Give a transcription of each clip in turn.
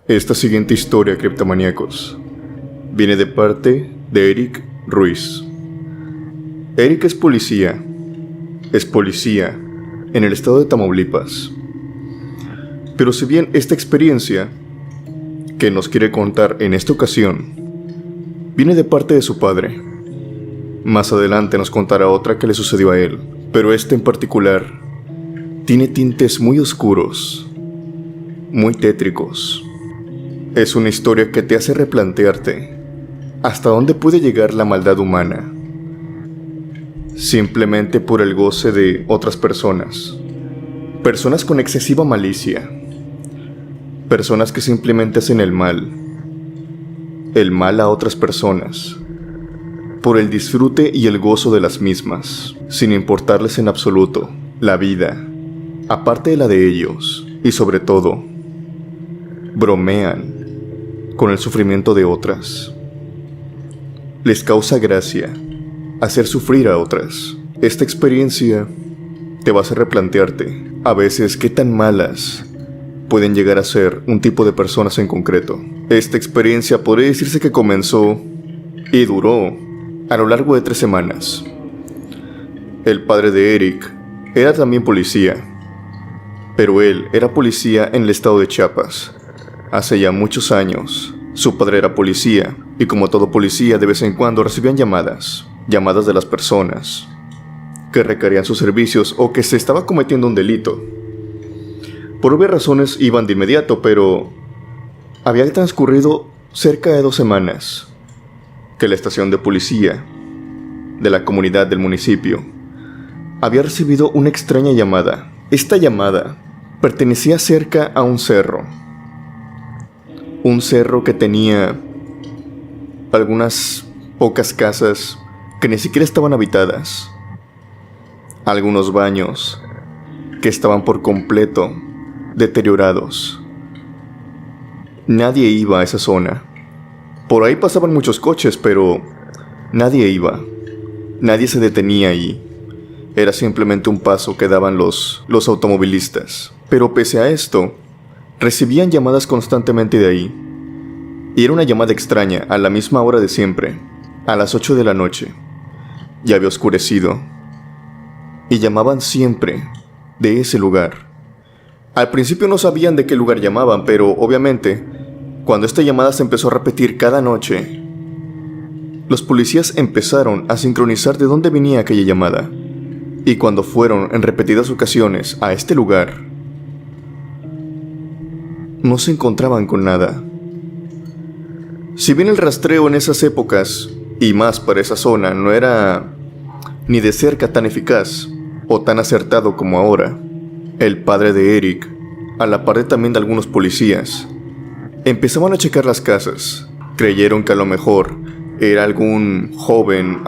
Esta siguiente historia, criptomaníacos, viene de parte de Eric Ruiz. Eric es policía en el estado de Tamaulipas. Pero si bien esta experiencia que nos quiere contar en esta ocasión viene de parte de su padre, más adelante nos contará otra que le sucedió a él, pero esta en particular tiene tintes muy oscuros, muy tétricos. Es una historia que te hace replantearte hasta dónde puede llegar la maldad humana, simplemente por el goce de otras personas. Personas con excesiva malicia, personas que simplemente hacen el mal a otras personas, por el disfrute y el gozo de las mismas, sin importarles en absoluto la vida, aparte de la de ellos, y sobre todo, bromean con el sufrimiento de otras. Les causa gracia hacer sufrir a otras. Esta experiencia te va a hacer replantearte a veces qué tan malas pueden llegar a ser un tipo de personas en concreto. Esta experiencia podría decirse que comenzó y duró a lo largo de 3 semanas. El padre de Eric era también policía, pero él era policía en el estado de Chiapas. Hace ya muchos años, su padre era policía, y como todo policía, de vez en cuando recibían llamadas de las personas que requerían sus servicios o que se estaba cometiendo un delito. Por obvias razones iban de inmediato, pero había transcurrido cerca de 2 semanas que la estación de policía de la comunidad del municipio había recibido una extraña llamada. Esta llamada pertenecía cerca a un cerro que tenía algunas pocas casas que ni siquiera estaban habitadas, algunos baños que estaban por completo deteriorados. Nadie iba a esa zona. Por ahí pasaban muchos coches, pero nadie iba. Nadie se detenía ahí. Era simplemente un paso que daban los automovilistas. Pero pese a esto, recibían llamadas constantemente de ahí. Y era una llamada extraña, a la misma hora de siempre, a las 8 de la noche. Ya había oscurecido. Y llamaban siempre de ese lugar. Al principio no sabían de qué lugar llamaban, pero obviamente, cuando esta llamada se empezó a repetir cada noche, los policías empezaron a sincronizar de dónde venía aquella llamada. Y cuando fueron en repetidas ocasiones a este lugar, no se encontraban con nada. Si bien el rastreo en esas épocas, y más para esa zona, no era ni de cerca tan eficaz o tan acertado como ahora, el padre de Eric, a la par de también de algunos policías, empezaban a checar las casas. Creyeron que a lo mejor era algún joven,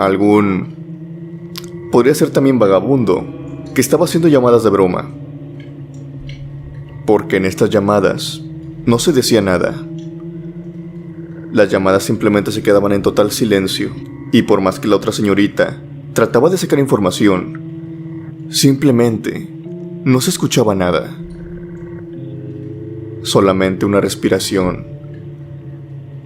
podría ser también vagabundo, que estaba haciendo llamadas de broma. Porque en estas llamadas no se decía nada. Las llamadas simplemente se quedaban en total silencio, y por más que la otra señorita trataba de sacar información, simplemente no se escuchaba nada. Solamente una respiración.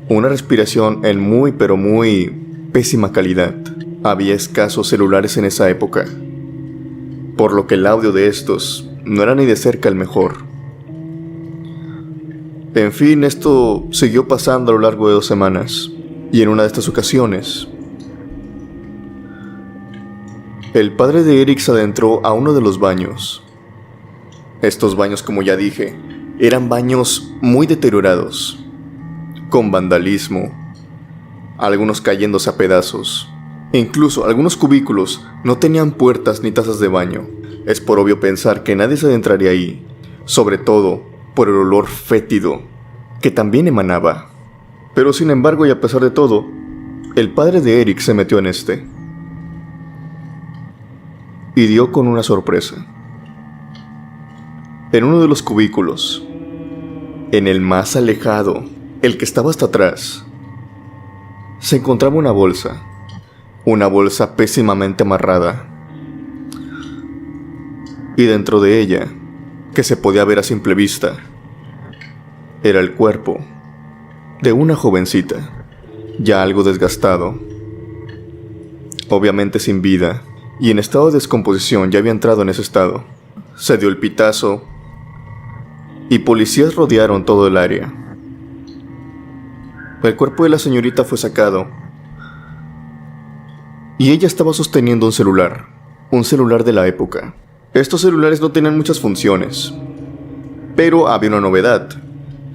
Una respiración en muy pero muy pésima calidad. Había escasos celulares en esa época, por lo que el audio de estos no era ni de cerca el mejor. En fin, esto siguió pasando a lo largo de 2 semanas, y en una de estas ocasiones, el padre de Eric se adentró a uno de los baños. Estos baños, como ya dije, eran baños muy deteriorados, con vandalismo, algunos cayéndose a pedazos. Incluso algunos cubículos no tenían puertas ni tazas de baño. Es por obvio pensar que nadie se adentraría ahí, sobre todo por el olor fétido que también emanaba. Pero sin embargo, y a pesar de todo, el padre de Eric se metió en este y dio con una sorpresa. En uno de los cubículos, en el más alejado, el que estaba hasta atrás, se encontraba una bolsa pésimamente amarrada, y dentro de ella, que se podía ver a simple vista, Era el cuerpo de una jovencita, ya algo desgastado, obviamente sin vida, y en estado de descomposición. Ya había entrado en ese estado. Se dio el pitazo y policías rodearon todo el área. El cuerpo de la señorita fue sacado y ella estaba sosteniendo un celular de la época. Estos celulares no tenían muchas funciones, pero había una novedad.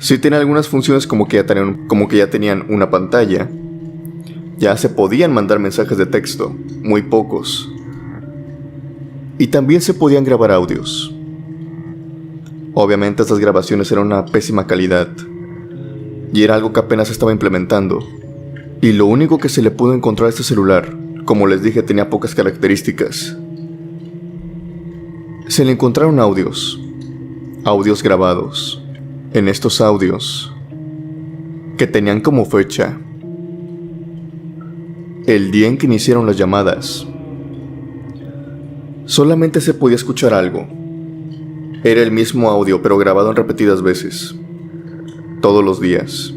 Sí tenían algunas funciones, como que ya tenían una pantalla. Ya se podían mandar mensajes de texto, muy pocos. Y también se podían grabar audios. Obviamente estas grabaciones eran una pésima calidad, y era algo que apenas se estaba implementando. Y lo único que se le pudo encontrar a este celular, como les dije, tenía pocas características. Se le encontraron audios grabados. En estos audios, que tenían como fecha el día en que iniciaron las llamadas, solamente se podía escuchar algo. Era el mismo audio, pero grabado en repetidas veces, todos los días.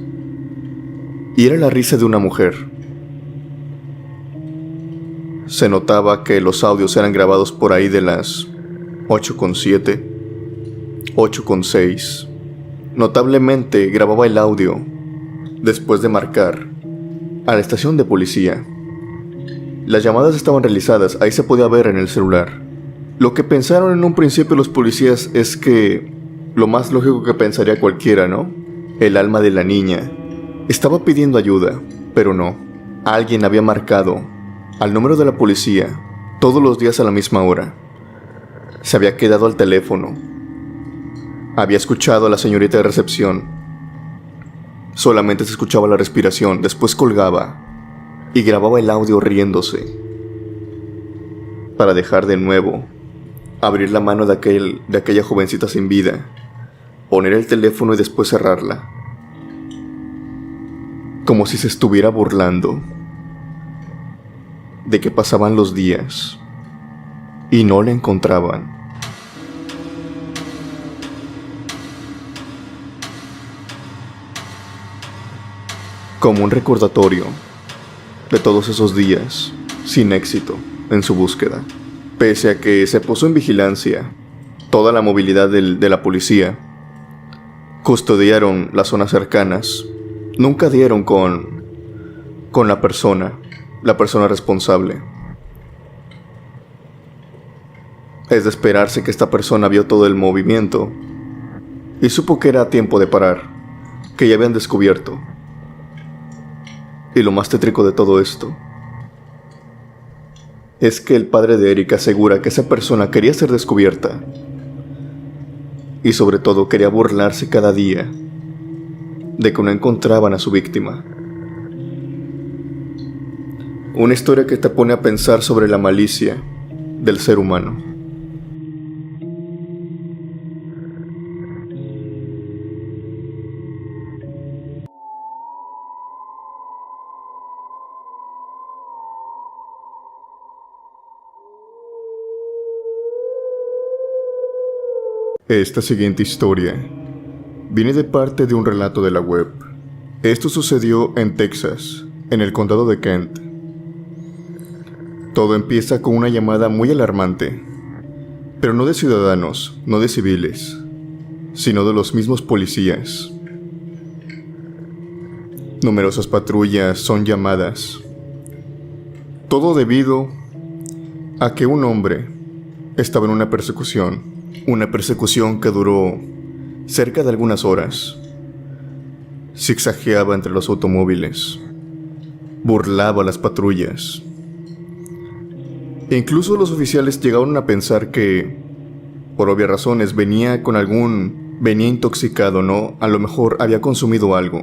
Y era la risa de una mujer. Se notaba que los audios eran grabados por ahí de las 8:07, 8:06. Notablemente grababa el audio después de marcar a la estación de policía. Las llamadas estaban realizadas, ahí se podía ver en el celular. Lo que pensaron en un principio los policías es que lo más lógico que pensaría cualquiera, ¿no? El alma de la niña estaba pidiendo ayuda, pero no. Alguien había marcado al número de la policía todos los días a la misma hora. Se había quedado al teléfono. Había escuchado a la señorita de recepción. Solamente se escuchaba la respiración, después colgaba y grababa el audio riéndose, para dejar de nuevo abrir la mano de aquella jovencita sin vida, poner el teléfono y después cerrarla, como si se estuviera burlando de que pasaban los días y no la encontraban. Como un recordatorio de todos esos días sin éxito en su búsqueda. Pese a que se puso en vigilancia toda la movilidad de la policía, custodiaron las zonas cercanas, nunca dieron con la persona responsable. Es de esperarse que esta persona vio todo el movimiento y supo que era tiempo de parar, que ya habían descubierto. Y lo más tétrico de todo esto es que el padre de Erika asegura que esa persona quería ser descubierta y sobre todo quería burlarse cada día de que no encontraban a su víctima. Una historia que te pone a pensar sobre la malicia del ser humano. Esta siguiente historia viene de parte de un relato de la web. Esto sucedió en Texas, en el condado de Kent. Todo empieza con una llamada muy alarmante, pero no de ciudadanos, no de civiles, sino de los mismos policías. Numerosas patrullas son llamadas. Todo debido a que un hombre estaba en una persecución que duró cerca de algunas horas. Zigzagueaba entre los automóviles, burlaba a las patrullas. E incluso los oficiales llegaron a pensar que, por obvias razones, venía intoxicado, ¿no? A lo mejor había consumido algo.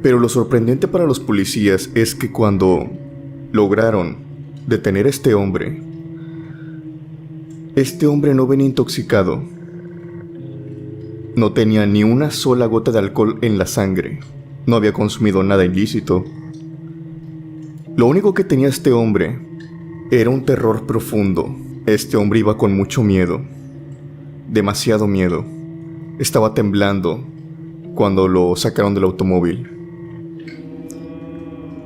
Pero lo sorprendente para los policías es que cuando lograron detener a este hombre no venía intoxicado. No tenía ni una sola gota de alcohol en la sangre. No había consumido nada ilícito. Lo único que tenía este hombre era un terror profundo. Este hombre iba con mucho miedo. Demasiado miedo. Estaba temblando cuando lo sacaron del automóvil.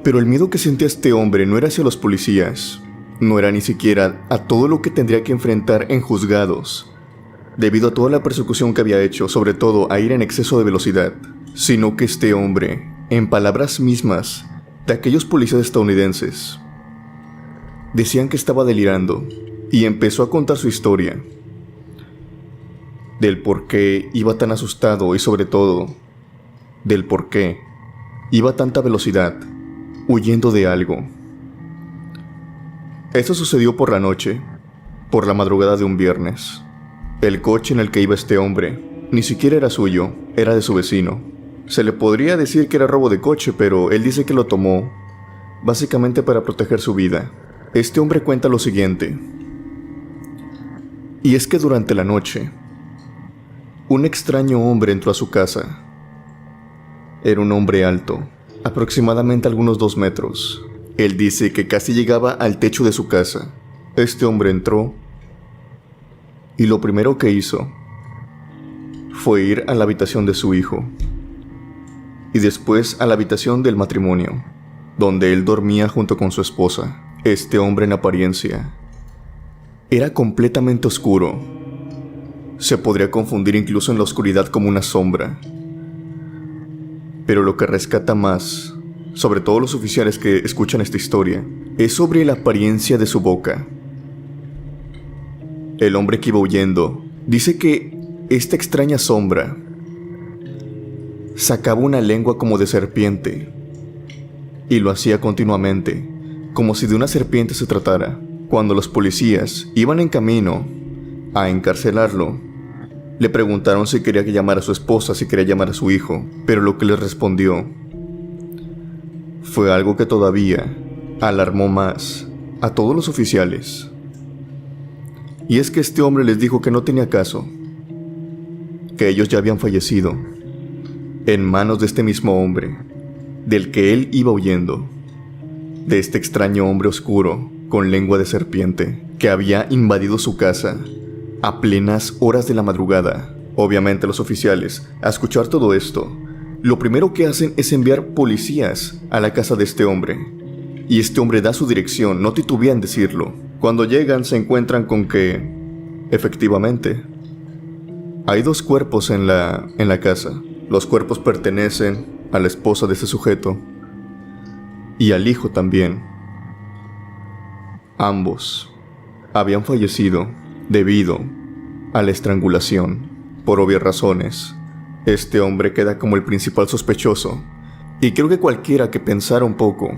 Pero el miedo que sentía este hombre no era hacia los policías, no era ni siquiera a todo lo que tendría que enfrentar en juzgados, debido a toda la persecución que había hecho, sobre todo a ir en exceso de velocidad, sino que este hombre, en palabras mismas de aquellos policías estadounidenses, decían que estaba delirando y empezó a contar su historia, del por qué iba tan asustado y sobre todo, del por qué iba a tanta velocidad, huyendo de algo. Esto sucedió por la noche, por la madrugada de un viernes. El coche en el que iba este hombre ni siquiera era suyo, era de su vecino. Se le podría decir que era robo de coche, pero él dice que lo tomó básicamente para proteger su vida. Este hombre cuenta lo siguiente. Y es que durante la noche, un extraño hombre entró a su casa. Era un hombre alto, aproximadamente algunos 2 metros. Él dice que casi llegaba al techo de su casa. Este hombre entró y lo primero que hizo fue ir a la habitación de su hijo y después a la habitación del matrimonio, donde él dormía junto con su esposa. Este hombre en apariencia era completamente oscuro. Se podría confundir incluso en la oscuridad como una sombra. Pero lo que rescata más, sobre todo los oficiales que escuchan esta historia, es sobre la apariencia de su boca. El hombre que iba huyendo dice que esta extraña sombra sacaba una lengua como de serpiente y lo hacía continuamente, como si de una serpiente se tratara. Cuando los policías iban en camino a encarcelarlo, le preguntaron si quería que llamara a su esposa, si quería llamar a su hijo, pero lo que les respondió fue algo que todavía alarmó más a todos los oficiales. Y es que este hombre les dijo que no tenía caso, que ellos ya habían fallecido en manos de este mismo hombre, del que él iba huyendo, de este extraño hombre oscuro con lengua de serpiente, que había invadido su casa a plenas horas de la madrugada. Obviamente los oficiales, a escuchar todo esto, lo primero que hacen es enviar policías a la casa de este hombre. Y este hombre da su dirección, no titubea en decirlo. Cuando llegan se encuentran con que, efectivamente, hay 2 cuerpos en la casa. Los cuerpos pertenecen a la esposa de ese sujeto y al hijo también. Ambos habían fallecido debido a la estrangulación. Por obvias razones, este hombre queda como el principal sospechoso, y creo que cualquiera que pensara un poco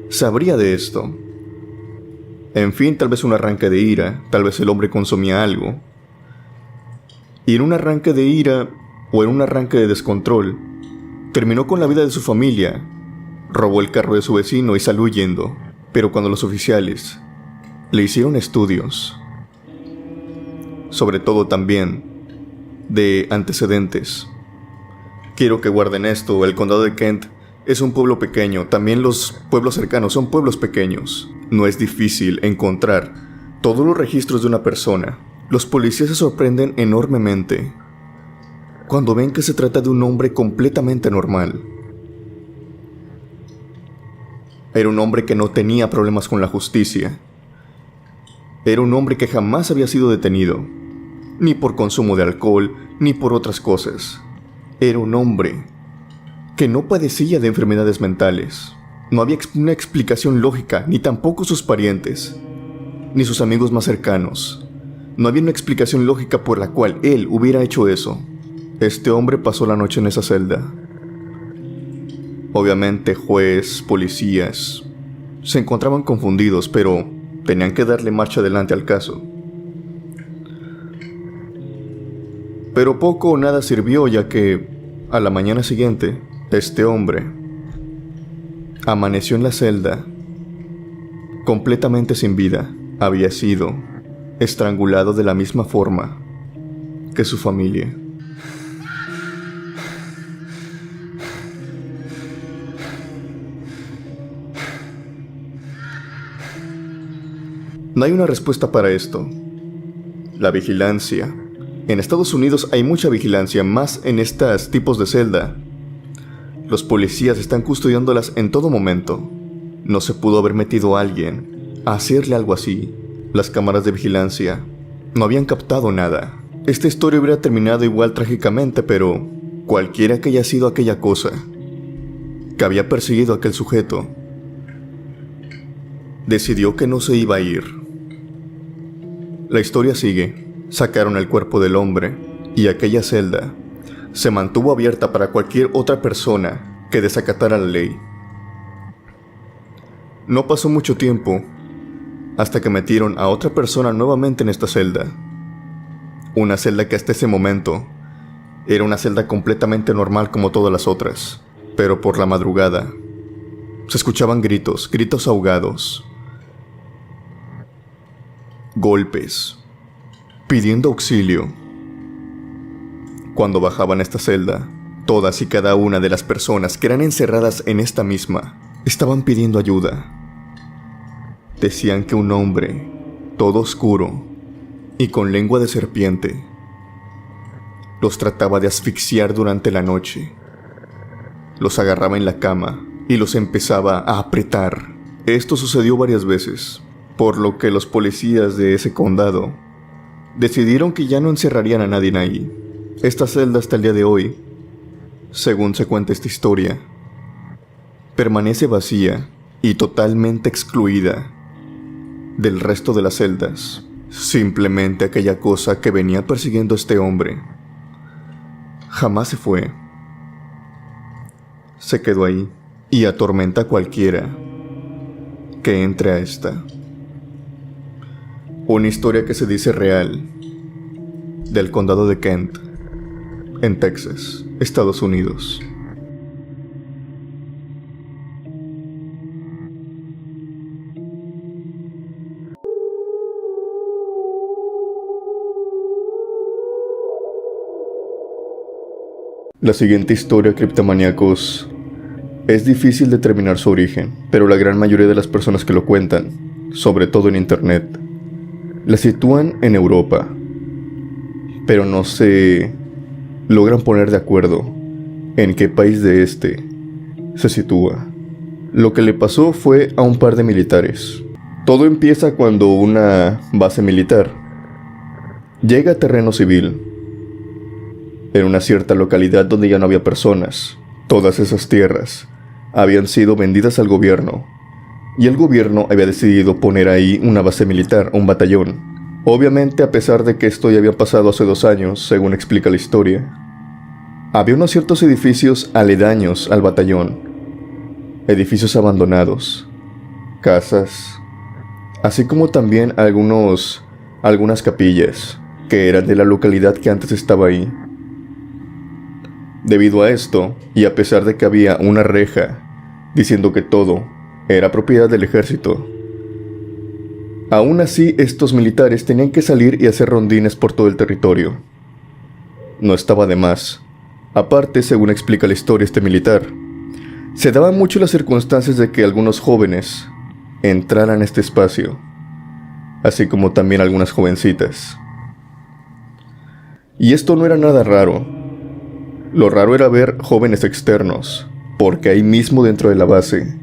sabría de esto. En fin, tal vez un arranque de ira, tal vez el hombre consumía algo, y en un arranque de ira o en un arranque de descontrol, terminó con la vida de su familia, robó el carro de su vecino y salió huyendo. Pero cuando los oficiales le hicieron estudios, sobre todo también de antecedentes, quiero que guarden esto, el condado de Kent es un pueblo pequeño, también los pueblos cercanos son pueblos pequeños. No es difícil encontrar todos los registros de una persona. Los policías se sorprenden enormemente cuando ven que se trata de un hombre completamente normal. Era un hombre que no tenía problemas con la justicia. Era un hombre que jamás había sido detenido, ni por consumo de alcohol, ni por otras cosas. Era un hombre que no padecía de enfermedades mentales. No había una explicación lógica, ni tampoco sus parientes, ni sus amigos más cercanos. No había una explicación lógica por la cual él hubiera hecho eso. Este hombre pasó la noche en esa celda. Obviamente, juez, policías se encontraban confundidos, pero tenían que darle marcha adelante al caso. Pero poco o nada sirvió, ya que a la mañana siguiente, este hombre amaneció en la celda, completamente sin vida. Había sido estrangulado de la misma forma que su familia. No hay una respuesta para esto. La vigilancia En Estados Unidos hay mucha vigilancia, más en estos tipos de celda. Los policías están custodiándolas en todo momento. No se pudo haber metido a alguien a hacerle algo así. Las cámaras de vigilancia no habían captado nada. Esta historia hubiera terminado igual trágicamente, pero cualquiera que haya sido aquella cosa que había perseguido a aquel sujeto, decidió que no se iba a ir. La historia sigue. Sacaron el cuerpo del hombre y aquella celda se mantuvo abierta para cualquier otra persona que desacatara la ley. No pasó mucho tiempo hasta que metieron a otra persona nuevamente en esta celda. Una celda que hasta ese momento era una celda completamente normal como todas las otras, pero por la madrugada se escuchaban gritos ahogados, golpes, pidiendo auxilio. Cuando bajaban a esta celda, todas y cada una de las personas que eran encerradas en esta misma estaban pidiendo ayuda. Decían que un hombre, todo oscuro y con lengua de serpiente, los trataba de asfixiar durante la noche. Los agarraba en la cama y los empezaba a apretar. Esto sucedió varias veces, por lo que los policías de ese condado decidieron que ya no encerrarían a nadie ahí. Esta celda hasta el día de hoy, según se cuenta esta historia, permanece vacía y totalmente excluida del resto de las celdas. Simplemente aquella cosa que venía persiguiendo a este hombre jamás se fue. Se quedó ahí y atormenta a cualquiera que entre a esta. Una historia que se dice real, del condado de Kent, en Texas, Estados Unidos. La siguiente historia, criptomaníacos, es difícil determinar su origen, pero la gran mayoría de las personas que lo cuentan, sobre todo en internet, la sitúan en Europa, pero no se logran poner de acuerdo en qué país de este se sitúa. Lo que le pasó fue a un par de militares. Todo empieza cuando una base militar llega a terreno civil en una cierta localidad donde ya no había personas. Todas esas tierras habían sido vendidas al gobierno y el gobierno había decidido poner ahí una base militar, un batallón. Obviamente, a pesar de que esto ya había pasado hace 2 años, según explica la historia, había unos ciertos edificios aledaños al batallón, edificios abandonados, casas, así como también algunas capillas que eran de la localidad que antes estaba ahí. Debido a esto, y a pesar de que había una reja diciendo que todo era propiedad del ejército, aún así estos militares tenían que salir y hacer rondines por todo el territorio. No estaba de más. Aparte, según explica la historia este militar, se daban mucho las circunstancias de que algunos jóvenes entraran a este espacio, así como también algunas jovencitas. Y esto no era nada raro. Lo raro era ver jóvenes externos, porque ahí mismo dentro de la base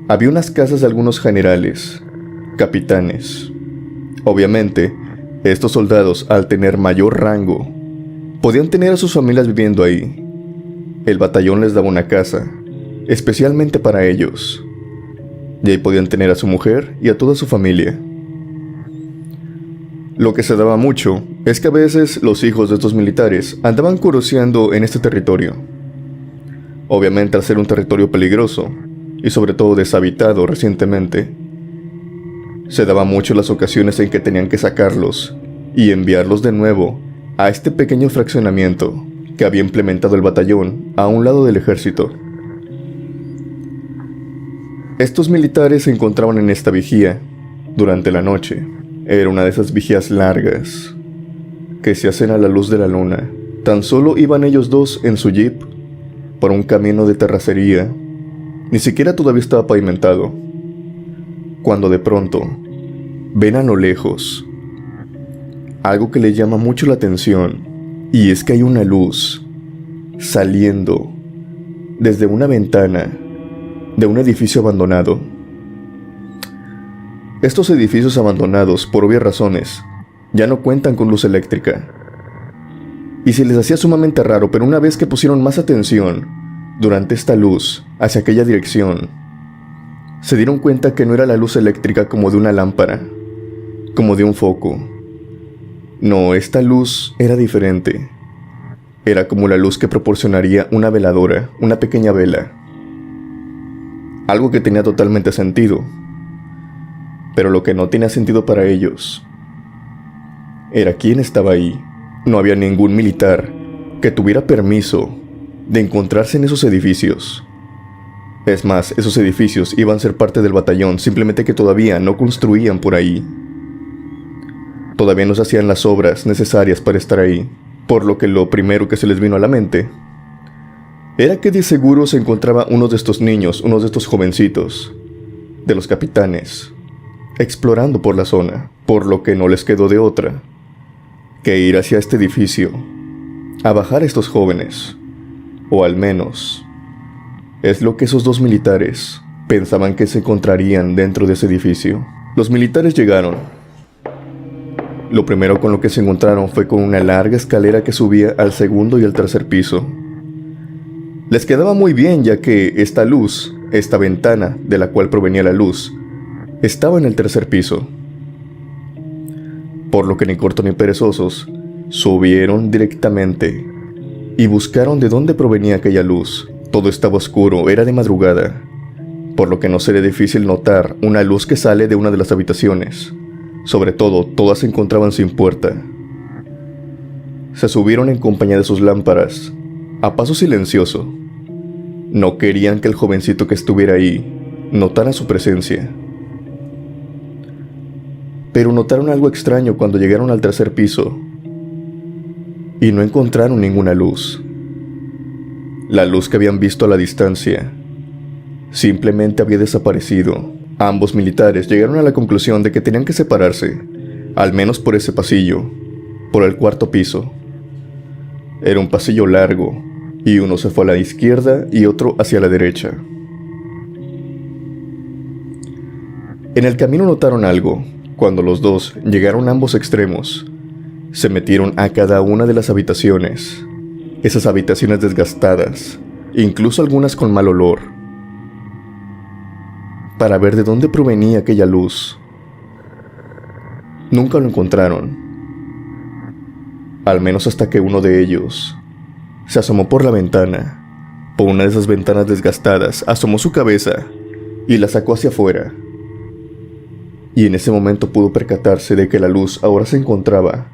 había unas casas de algunos generales, capitanes. Obviamente, estos soldados, al tener mayor rango, podían tener a sus familias viviendo ahí. El batallón les daba una casa, especialmente para ellos, y ahí podían tener a su mujer y a toda su familia. Lo que se daba mucho es que a veces los hijos de estos militares andaban curioseando en este territorio. Obviamente, al ser un territorio peligroso y sobre todo deshabitado recientemente, se daba mucho las ocasiones en que tenían que sacarlos y enviarlos de nuevo a este pequeño fraccionamiento que había implementado el batallón a un lado del ejército. Estos militares se encontraban en esta vigía durante la noche. Era una de esas vigías largas que se hacen a la luz de la luna. Tan solo iban ellos dos en su jeep por un camino de terracería. Ni siquiera todavía estaba pavimentado, cuando de pronto ven a lo lejos algo que les llama mucho la atención, y es que hay una luz saliendo desde una ventana de un edificio abandonado. Estos edificios abandonados, por obvias razones, ya no cuentan con luz eléctrica. Y se les hacía sumamente raro, pero una vez que pusieron más atención durante esta luz hacia aquella dirección, se dieron cuenta que no era la luz eléctrica como de una lámpara, como de un foco. No, esta luz era diferente. Era como la luz que proporcionaría una veladora, una pequeña vela. Algo que tenía totalmente sentido. Pero lo que no tenía sentido para ellos era quién estaba ahí. No había ningún militar que tuviera permiso de encontrarse en esos edificios. Es más, esos edificios iban a ser parte del batallón, simplemente que todavía no construían por ahí. Todavía no se hacían las obras necesarias para estar ahí, por lo que lo primero que se les vino a la mente era que de seguro se encontraba uno de estos niños, uno de estos jovencitos, de los capitanes, explorando por la zona, por lo que no les quedó de otra que ir hacia este edificio, a bajar a estos jóvenes, o al menos es lo que esos dos militares pensaban que se encontrarían dentro de ese edificio. Los militares llegaron. Lo primero con lo que se encontraron fue con una larga escalera que subía al segundo y al tercer piso. Les quedaba muy bien, ya que esta luz, esta ventana de la cual provenía la luz, estaba en el tercer piso. Por lo que ni cortos ni perezosos, subieron directamente y buscaron de dónde provenía aquella luz. Todo estaba oscuro, era de madrugada, por lo que no sería difícil notar una luz que sale de una de las habitaciones. Sobre todo, todas se encontraban sin puerta. Se subieron en compañía de sus lámparas, a paso silencioso. No querían que el jovencito que estuviera ahí notara su presencia. Pero notaron algo extraño cuando llegaron al tercer piso y no encontraron ninguna luz. La luz que habían visto a la distancia simplemente había desaparecido. Ambos militares llegaron a la conclusión de que tenían que separarse, al menos por ese pasillo, por el cuarto piso. Era un pasillo largo, y uno se fue a la izquierda y otro hacia la derecha. En el camino notaron algo. Cuando los dos llegaron a ambos extremos, se metieron a cada una de las habitaciones. Esas habitaciones desgastadas, incluso algunas con mal olor, para ver de dónde provenía aquella luz. Nunca lo encontraron, al menos hasta que uno de ellos se asomó por la ventana. Por una de esas ventanas desgastadas, asomó su cabeza y la sacó hacia afuera. Y en ese momento pudo percatarse de que la luz ahora se encontraba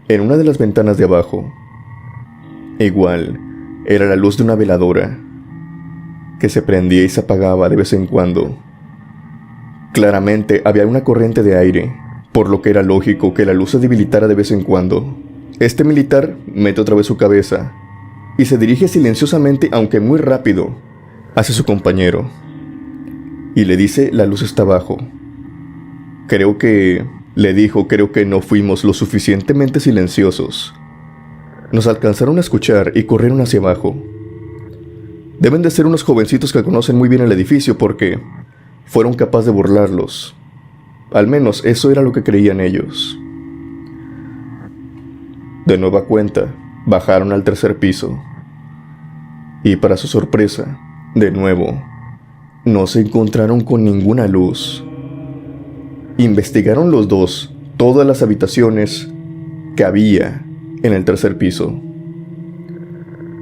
en una de las ventanas de abajo. Igual, era la luz de una veladora que se prendía y se apagaba de vez en cuando. Claramente había una corriente de aire, por lo que era lógico que la luz se debilitara de vez en cuando. Este militar mete otra vez su cabeza y se dirige silenciosamente, aunque muy rápido, hacia su compañero y le dice: la luz está abajo. Creo que no fuimos lo suficientemente silenciosos. Nos alcanzaron a escuchar y corrieron hacia abajo. Deben de ser unos jovencitos que conocen muy bien el edificio, porque fueron capaces de burlarlos. Al menos eso era lo que creían ellos. De nueva cuenta, bajaron al tercer piso. Y para su sorpresa, de nuevo, no se encontraron con ninguna luz. Investigaron los dos todas las habitaciones que había en el tercer piso.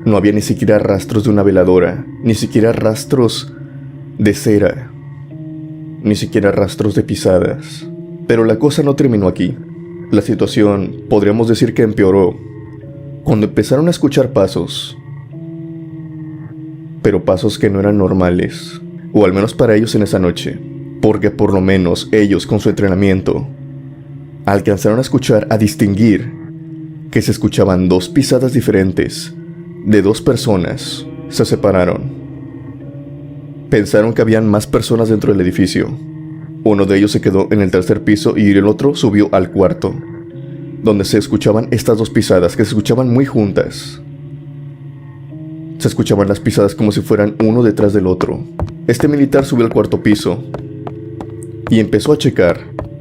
No había ni siquiera rastros de una veladora, ni siquiera rastros de cera, ni siquiera rastros de pisadas. Pero la cosa no terminó aquí. La situación, podríamos decir que empeoró, cuando empezaron a escuchar pasos. Pero pasos que no eran normales, o al menos para ellos en esa noche. Porque por lo menos ellos, con su entrenamiento, alcanzaron a escuchar, a distinguir que se escuchaban dos pisadas diferentes de dos personas. Se separaron. Pensaron que habían más personas dentro del edificio. Uno de ellos se quedó en el tercer piso y el otro subió al cuarto. donde se escuchaban estas dos pisadas, que se escuchaban muy juntas. Se escuchaban las pisadas como si fueran uno detrás del otro. Este militar subió al cuarto piso y empezó a checar,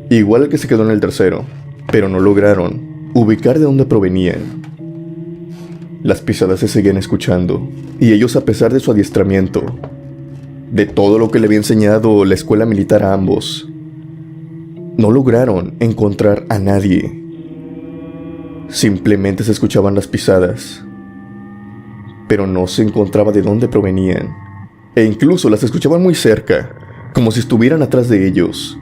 igual el que se quedó en el tercero, pero no lograron ubicar de dónde provenían. Las pisadas se seguían escuchando, y ellos, a pesar de su adiestramiento, de todo lo que le había enseñado la escuela militar a ambos, no lograron encontrar a nadie. Simplemente se escuchaban las pisadas, pero no se encontraba de dónde provenían, e incluso las escuchaban muy cerca, como si estuvieran atrás de ellos,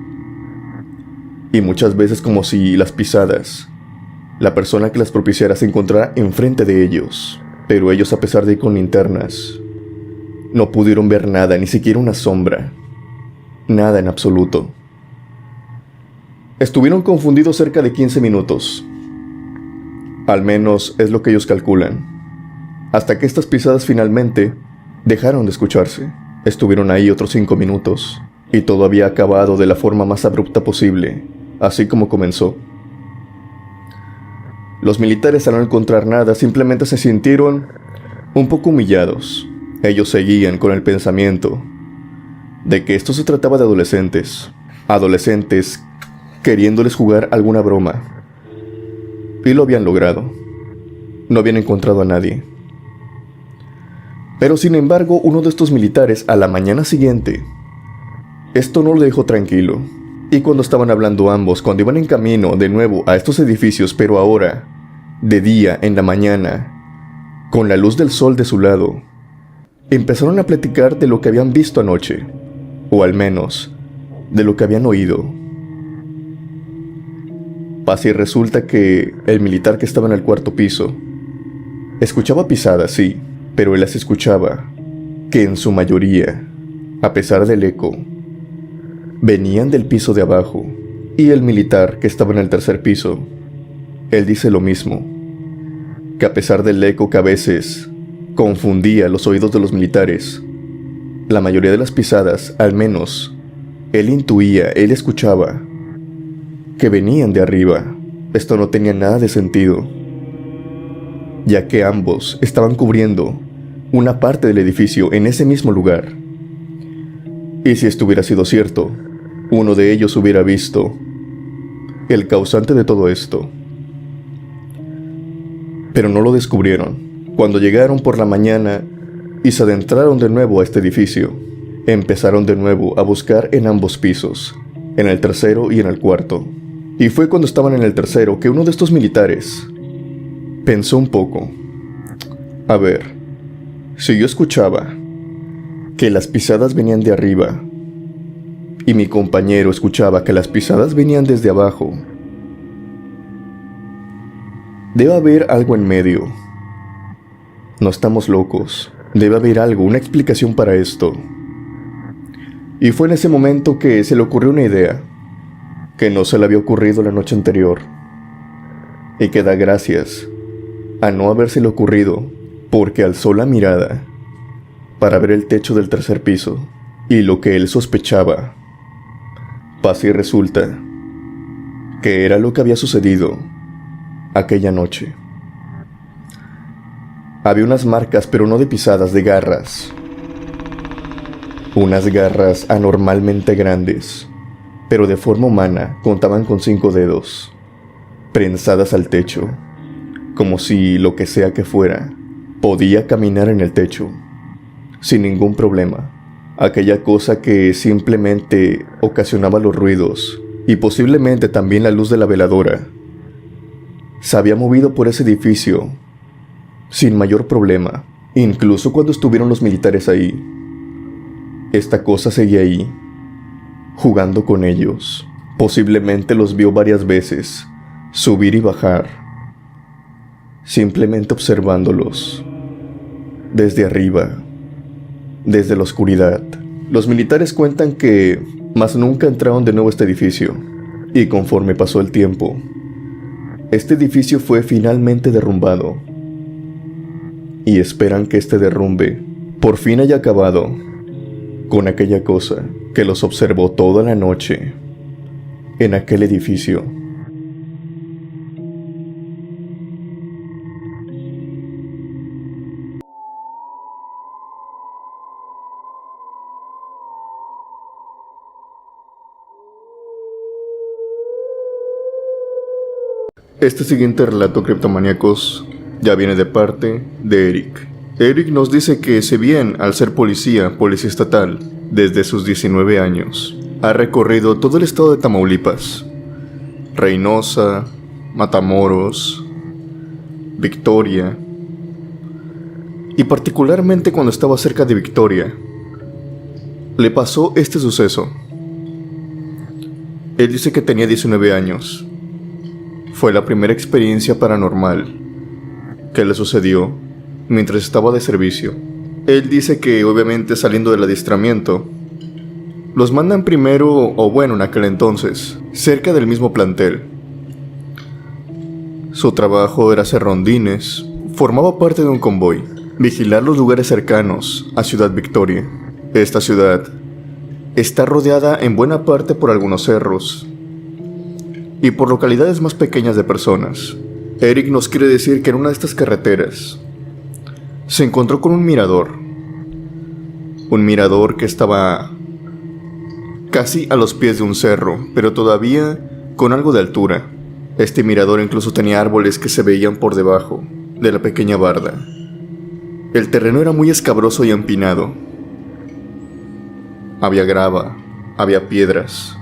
y muchas veces como si las pisadas, la persona que las propiciara, se encontrara enfrente de ellos. Pero ellos, a pesar de ir con linternas, no pudieron ver nada, ni siquiera una sombra. Nada en absoluto. Estuvieron confundidos cerca de 15 minutos. Al menos es lo que ellos calculan. Hasta que estas pisadas finalmente dejaron de escucharse. Estuvieron ahí otros 5 minutos, y todo había acabado de la forma más abrupta posible, así como comenzó. Los militares, al no encontrar nada, simplemente se sintieron un poco humillados. Ellos seguían con el pensamiento de que esto se trataba de adolescentes queriéndoles jugar alguna broma. Y lo habían logrado. No habían encontrado a nadie. Pero sin embargo, uno de estos militares, a la mañana siguiente, esto no lo dejó tranquilo. Y cuando estaban hablando ambos, cuando iban en camino de nuevo a estos edificios, pero ahora de día, en la mañana, con la luz del sol de su lado, empezaron a platicar de lo que habían visto anoche, o al menos de lo que habían oído. Pasa y resulta que el militar que estaba en el cuarto piso escuchaba pisadas, sí, pero él las escuchaba, que en su mayoría, a pesar del eco, venían del piso de abajo. Y el militar que estaba en el tercer piso, él dice lo mismo, que a pesar del eco que a veces confundía los oídos de los militares, la mayoría de las pisadas, al menos, él intuía, él escuchaba, que venían de arriba. Esto no tenía nada de sentido, ya que ambos estaban cubriendo una parte del edificio en ese mismo lugar. Y si esto hubiera sido cierto, uno de ellos hubiera visto el causante de todo esto. Pero no lo descubrieron. Cuando llegaron por la mañana y se adentraron de nuevo a este edificio, empezaron de nuevo a buscar en ambos pisos, en el tercero y en el cuarto. Y fue cuando estaban en el tercero que uno de estos militares pensó un poco. A ver, si yo escuchaba que las pisadas venían de arriba y mi compañero escuchaba que las pisadas venían desde abajo, debe haber algo en medio. No estamos locos. Debe haber algo, una explicación para esto. Y fue en ese momento que se le ocurrió una idea que no se le había ocurrido la noche anterior, y que da gracias a no habérsele ocurrido, porque alzó la mirada para ver el techo del tercer piso y lo que él sospechaba. Pasa y resulta que era lo que había sucedido aquella noche. Había unas marcas, pero no de pisadas, de garras. Unas garras anormalmente grandes, pero de forma humana, contaban con 5 dedos, prensadas al techo, como si lo que sea que fuera, podía caminar en el techo, sin ningún problema. Aquella cosa que simplemente ocasionaba los ruidos, y posiblemente también la luz de la veladora, se había movido por ese edificio sin mayor problema, incluso cuando estuvieron los militares ahí. Esta cosa seguía ahí, jugando con ellos. Posiblemente los vio varias veces, subir y bajar, simplemente observándolos, desde arriba, desde la oscuridad. Los militares cuentan que más nunca entraron de nuevo a este edificio, y conforme pasó el tiempo, este edificio fue finalmente derrumbado, y esperan que este derrumbe por fin haya acabado con aquella cosa que los observó toda la noche en aquel edificio. Este siguiente relato, criptomaníacos, ya viene de parte de Eric. Eric nos dice que si bien al ser policía estatal, desde sus 19 años, ha recorrido todo el estado de Tamaulipas, Reynosa, Matamoros, Victoria, y particularmente cuando estaba cerca de Victoria, le pasó este suceso. Él dice que tenía 19 años. Fue la primera experiencia paranormal que le sucedió mientras estaba de servicio. Él dice que obviamente saliendo del adiestramiento, los mandan primero, o bueno en aquel entonces, cerca del mismo plantel. Su trabajo era hacer rondines, formaba parte de un convoy, vigilar los lugares cercanos a Ciudad Victoria. Esta ciudad está rodeada en buena parte por algunos cerros y por localidades más pequeñas de personas. Eric nos quiere decir que en una de estas carreteras se encontró con un mirador que estaba casi a los pies de un cerro, pero todavía con algo de altura. Este mirador incluso tenía árboles que se veían por debajo de la pequeña barda. El terreno era muy escabroso y empinado. Había grava, había piedras,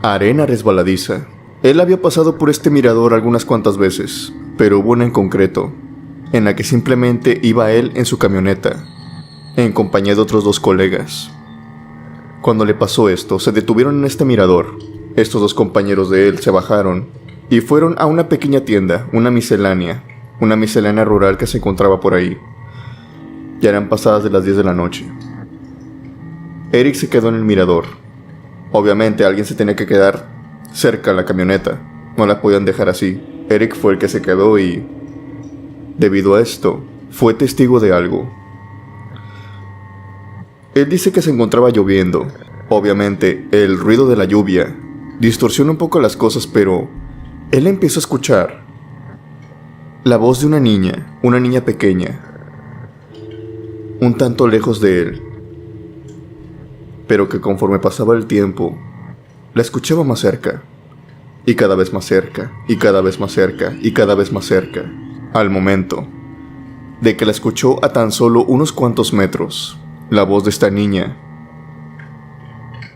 arena resbaladiza. Él había pasado por este mirador algunas cuantas veces, pero hubo una en concreto, en la que simplemente iba él en su camioneta, en compañía de otros 2 colegas. Cuando le pasó esto, se detuvieron en este mirador. Estos 2 compañeros de él se bajaron y fueron a una pequeña tienda, una miscelánea rural que se encontraba por ahí. Ya eran pasadas de las 10 de la noche. Eric se quedó en el mirador. Obviamente alguien se tenía que quedar cerca a la camioneta, no la podían dejar así. Eric fue el que se quedó y, debido a esto, fue testigo de algo. Él dice que se encontraba lloviendo. Obviamente, el ruido de la lluvia distorsiona un poco las cosas, pero él empezó a escuchar la voz de una niña pequeña, un tanto lejos de él, pero que conforme pasaba el tiempo, la escuchaba más cerca, y cada vez más cerca, y cada vez más cerca, y cada vez más cerca, al momento de que la escuchó a tan solo unos cuantos metros. La voz de esta niña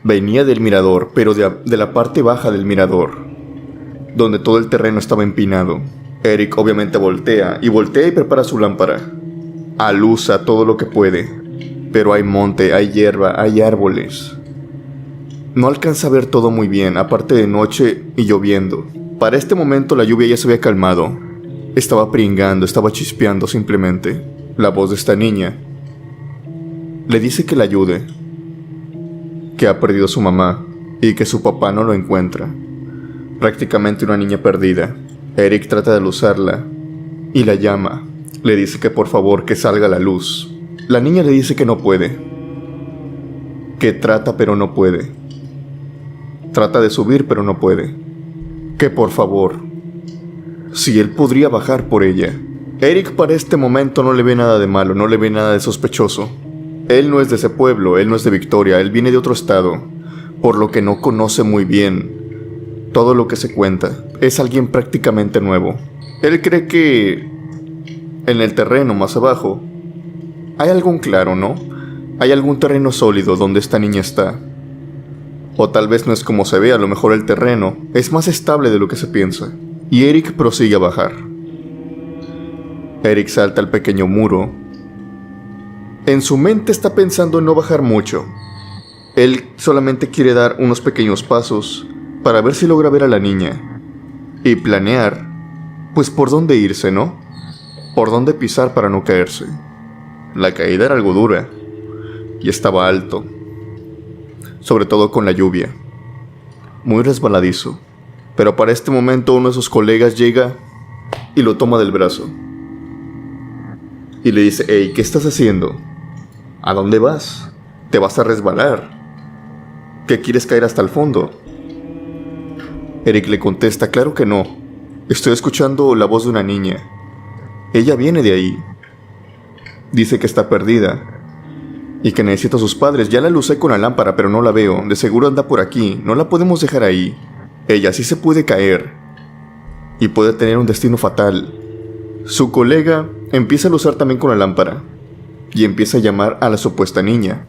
venía del mirador, pero de la parte baja del mirador, donde todo el terreno estaba empinado. Eric obviamente voltea y prepara su lámpara. Aluza todo lo que puede, pero hay monte, hay hierba, hay árboles. No alcanza a ver todo muy bien, aparte de noche y lloviendo. Para este momento la lluvia ya se había calmado. Estaba pringando, estaba chispeando simplemente. La voz de esta niña le dice que la ayude, que ha perdido a su mamá y que su papá no lo encuentra. Prácticamente una niña perdida. Eric trata de aluzarla y la llama. Le dice que por favor que salga a la luz. La niña le dice que no puede, que trata pero no puede. Trata de subir pero no puede. Que por favor, si él podría bajar por ella. Eric para este momento no le ve nada de malo, no le ve nada de sospechoso. Él no es de ese pueblo, él no es de Victoria, él viene de otro estado, por lo que no conoce muy bien todo lo que se cuenta. Es alguien prácticamente nuevo. Él cree que en el terreno más abajo hay algún claro, ¿no? Hay algún terreno sólido donde esta niña está. O tal vez no es como se ve, a lo mejor el terreno es más estable de lo que se piensa. Y Eric prosigue a bajar. Eric salta al pequeño muro. En su mente está pensando en no bajar mucho. Él solamente quiere dar unos pequeños pasos para ver si logra ver a la niña y planear, pues por dónde irse, ¿no? Por dónde pisar para no caerse. La caída era algo dura y estaba alto, sobre todo con la lluvia, muy resbaladizo. Pero para este momento uno de sus colegas llega y lo toma del brazo y le dice: «Hey, ¿qué estás haciendo? ¿A dónde vas? Te vas a resbalar. ¿Qué quieres caer hasta el fondo?» Eric le contesta: «Claro que no. Estoy escuchando la voz de una niña. Ella viene de ahí. Dice que está perdida y que necesita a sus padres. Ya la lucé con la lámpara, pero no la veo. De seguro anda por aquí. No la podemos dejar ahí. Ella sí se puede caer. y puede tener un destino fatal. Su colega empieza a luchar también con la lámpara y empieza a llamar a la supuesta niña,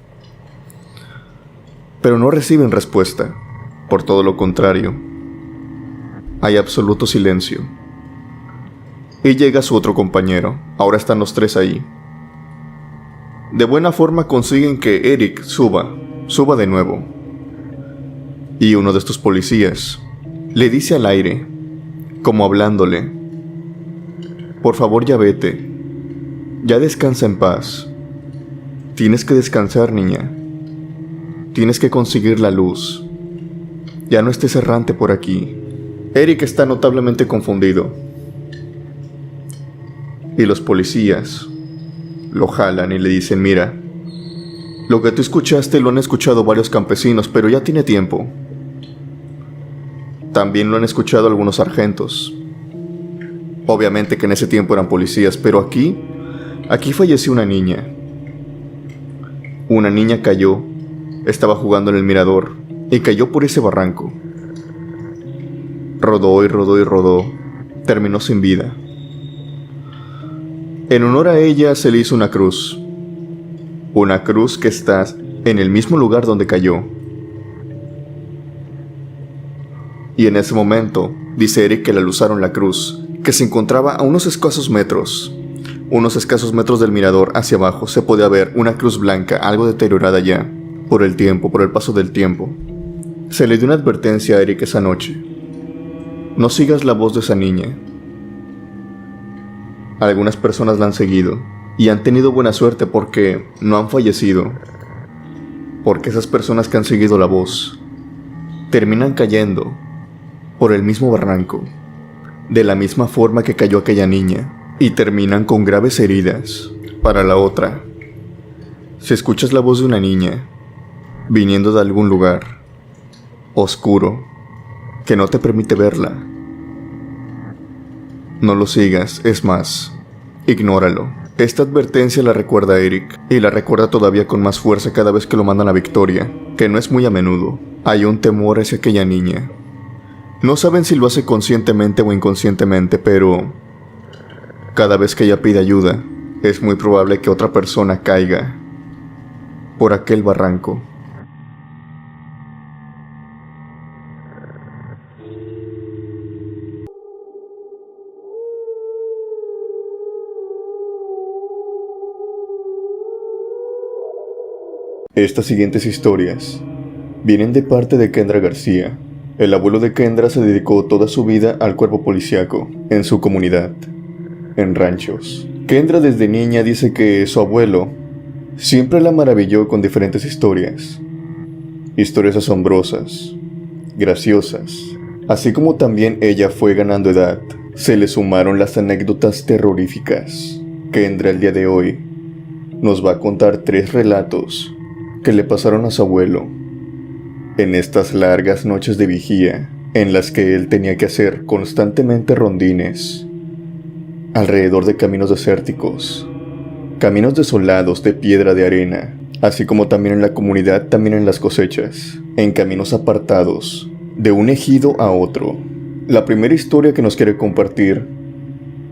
pero no reciben respuesta. Por todo lo contrario, hay absoluto silencio. Y llega su otro compañero. Ahora están los tres ahí. De buena forma consiguen que Eric suba de nuevo. Y uno de estos policías le dice al aire, como hablándole: por favor, ya vete. Ya descansa en paz. Tienes que descansar, niña. Tienes que conseguir la luz. Ya no estés errante por aquí. Eric está notablemente confundido. Y los policías lo jalan y le dicen: mira, lo que tú escuchaste lo han escuchado varios campesinos, pero ya tiene tiempo. También lo han escuchado algunos sargentos. Obviamente que en ese tiempo eran policías, pero aquí falleció una niña. Una niña cayó, estaba jugando en el mirador y cayó por ese barranco. Rodó y rodó y rodó, terminó sin vida. En honor a ella se le hizo una cruz que está en el mismo lugar donde cayó. Y en ese momento, dice Eric que le aluzaron la cruz, que se encontraba a unos escasos metros del mirador hacia abajo. Se podía ver una cruz blanca, algo deteriorada ya, por el paso del tiempo. Se le dio una advertencia a Eric esa noche: no sigas la voz de esa niña. Algunas personas la han seguido y han tenido buena suerte porque no han fallecido. Porque esas personas que han seguido la voz terminan cayendo por el mismo barranco, de la misma forma que cayó aquella niña, y terminan con graves heridas. Para la otra, si escuchas la voz de una niña viniendo de algún lugar oscuro que no te permite verla, no lo sigas, es más, ignóralo. Esta advertencia la recuerda Eric, y la recuerda todavía con más fuerza cada vez que lo mandan a Victoria, que no es muy a menudo. Hay un temor hacia aquella niña. No saben si lo hace conscientemente o inconscientemente, pero cada vez que ella pide ayuda, es muy probable que otra persona caiga por aquel barranco. Estas siguientes historias vienen de parte de Kendra García. El abuelo de Kendra se dedicó toda su vida al cuerpo policíaco en su comunidad, en ranchos. Kendra desde niña dice que su abuelo siempre la maravilló con diferentes historias. Historias asombrosas, graciosas. Así como también ella fue ganando edad, se le sumaron las anécdotas terroríficas. Kendra el día de hoy nos va a contar 3 relatos que le pasaron a su abuelo en estas largas noches de vigía en las que él tenía que hacer constantemente rondines alrededor de caminos desérticos, caminos desolados de piedra, de arena, así como también en la comunidad, también en las cosechas, en caminos apartados de un ejido a otro. La primera historia que nos quiere compartir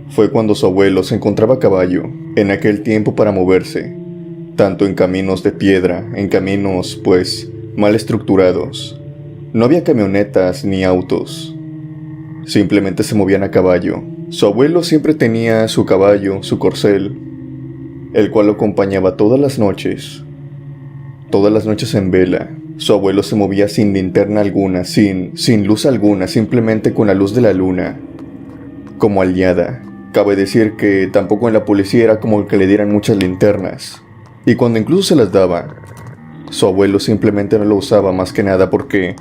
fue cuando su abuelo se encontraba a caballo en aquel tiempo para moverse, tanto en caminos de piedra, en caminos, pues, mal estructurados. No había camionetas ni autos. Simplemente se movían a caballo. Su abuelo siempre tenía su caballo, su corcel, el cual lo acompañaba todas las noches en vela. Su abuelo se movía sin linterna alguna, sin luz alguna, simplemente con la luz de la luna, como aliada. Cabe decir que tampoco en la policía era como que le dieran muchas linternas. Y cuando incluso se las daba, su abuelo simplemente no lo usaba más que nada porque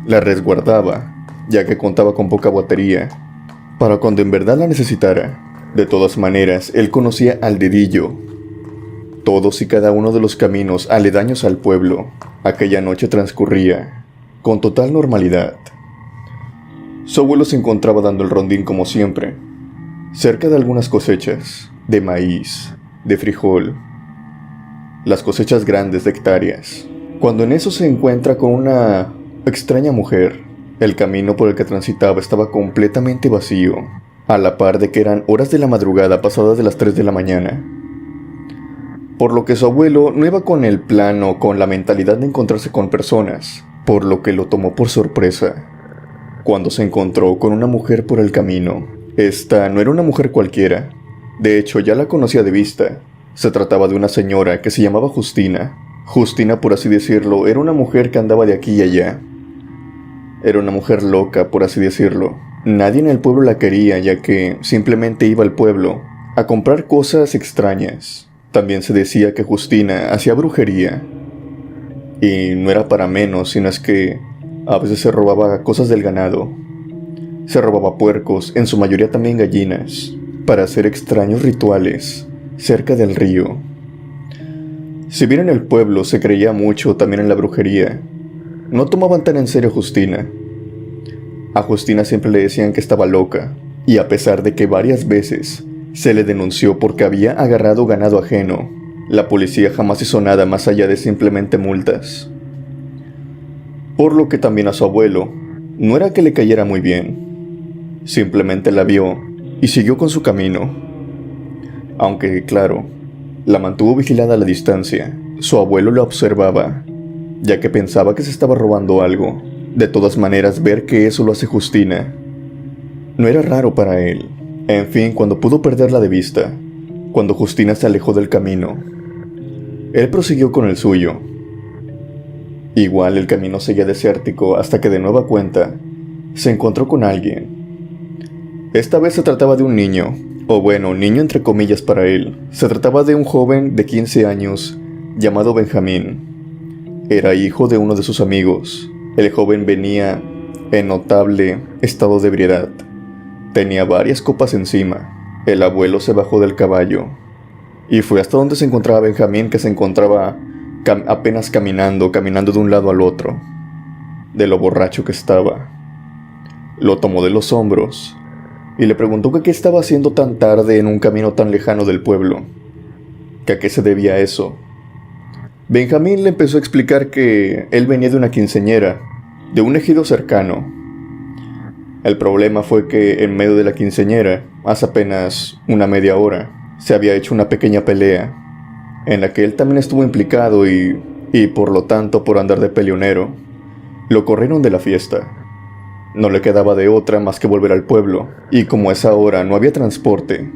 la resguardaba, ya que contaba con poca batería, para cuando en verdad la necesitara. De todas maneras, él conocía al dedillo todos y cada uno de los caminos aledaños al pueblo. Aquella noche transcurría con total normalidad. Su abuelo se encontraba dando el rondín como siempre, cerca de algunas cosechas, de maíz, de frijol, las cosechas grandes de hectáreas, cuando en eso se encuentra con una extraña mujer. El camino por el que transitaba estaba completamente vacío, a la par de que eran horas de la madrugada pasadas de las 3 de la mañana. Por lo que su abuelo no iba con el plan o con la mentalidad de encontrarse con personas, por lo que lo tomó por sorpresa cuando se encontró con una mujer por el camino. Esta no era una mujer cualquiera, de hecho ya la conocía de vista. Se trataba de una señora que se llamaba Justina. Justina, por así decirlo, era una mujer que andaba de aquí y allá. Era una mujer loca, por así decirlo. Nadie en el pueblo la quería, ya que simplemente iba al pueblo a comprar cosas extrañas. También se decía que Justina hacía brujería. Y no era para menos, sino es que a veces se robaba cosas del ganado. Se robaba puercos, en su mayoría también gallinas, para hacer extraños rituales cerca del río. Si bien en el pueblo se creía mucho también en la brujería, no tomaban tan en serio a Justina. A Justina siempre le decían que estaba loca, y a pesar de que varias veces se le denunció porque había agarrado ganado ajeno, la policía jamás hizo nada más allá de simplemente multas. Por lo que también a su abuelo no era que le cayera muy bien, simplemente la vio y siguió con su camino. Aunque, claro, la mantuvo vigilada a la distancia. Su abuelo la observaba, ya que pensaba que se estaba robando algo. De todas maneras, ver que eso lo hace Justina no era raro para él. En fin, cuando pudo perderla de vista, cuando Justina se alejó del camino, él prosiguió con el suyo. Igual el camino seguía desértico hasta que de nueva cuenta se encontró con alguien. Esta vez se trataba de un niño, o bueno, niño entre comillas para él. Se trataba de un joven de 15 años llamado Benjamín. Era hijo de uno de sus amigos. El joven venía en notable estado de ebriedad. Tenía varias copas encima. El abuelo se bajó del caballo y fue hasta donde se encontraba Benjamín, que se encontraba apenas caminando de un lado al otro, de lo borracho que estaba. Lo tomó de los hombros y le preguntó que qué estaba haciendo tan tarde en un camino tan lejano del pueblo, que a qué se debía eso. Benjamín le empezó a explicar que él venía de una quinceañera, de un ejido cercano. El problema fue que en medio de la quinceañera, hace apenas una media hora, se había hecho una pequeña pelea, en la que él también estuvo implicado y por lo tanto, por andar de peleonero, lo corrieron de la fiesta. No le quedaba de otra más que volver al pueblo, y como a esa hora no había transporte,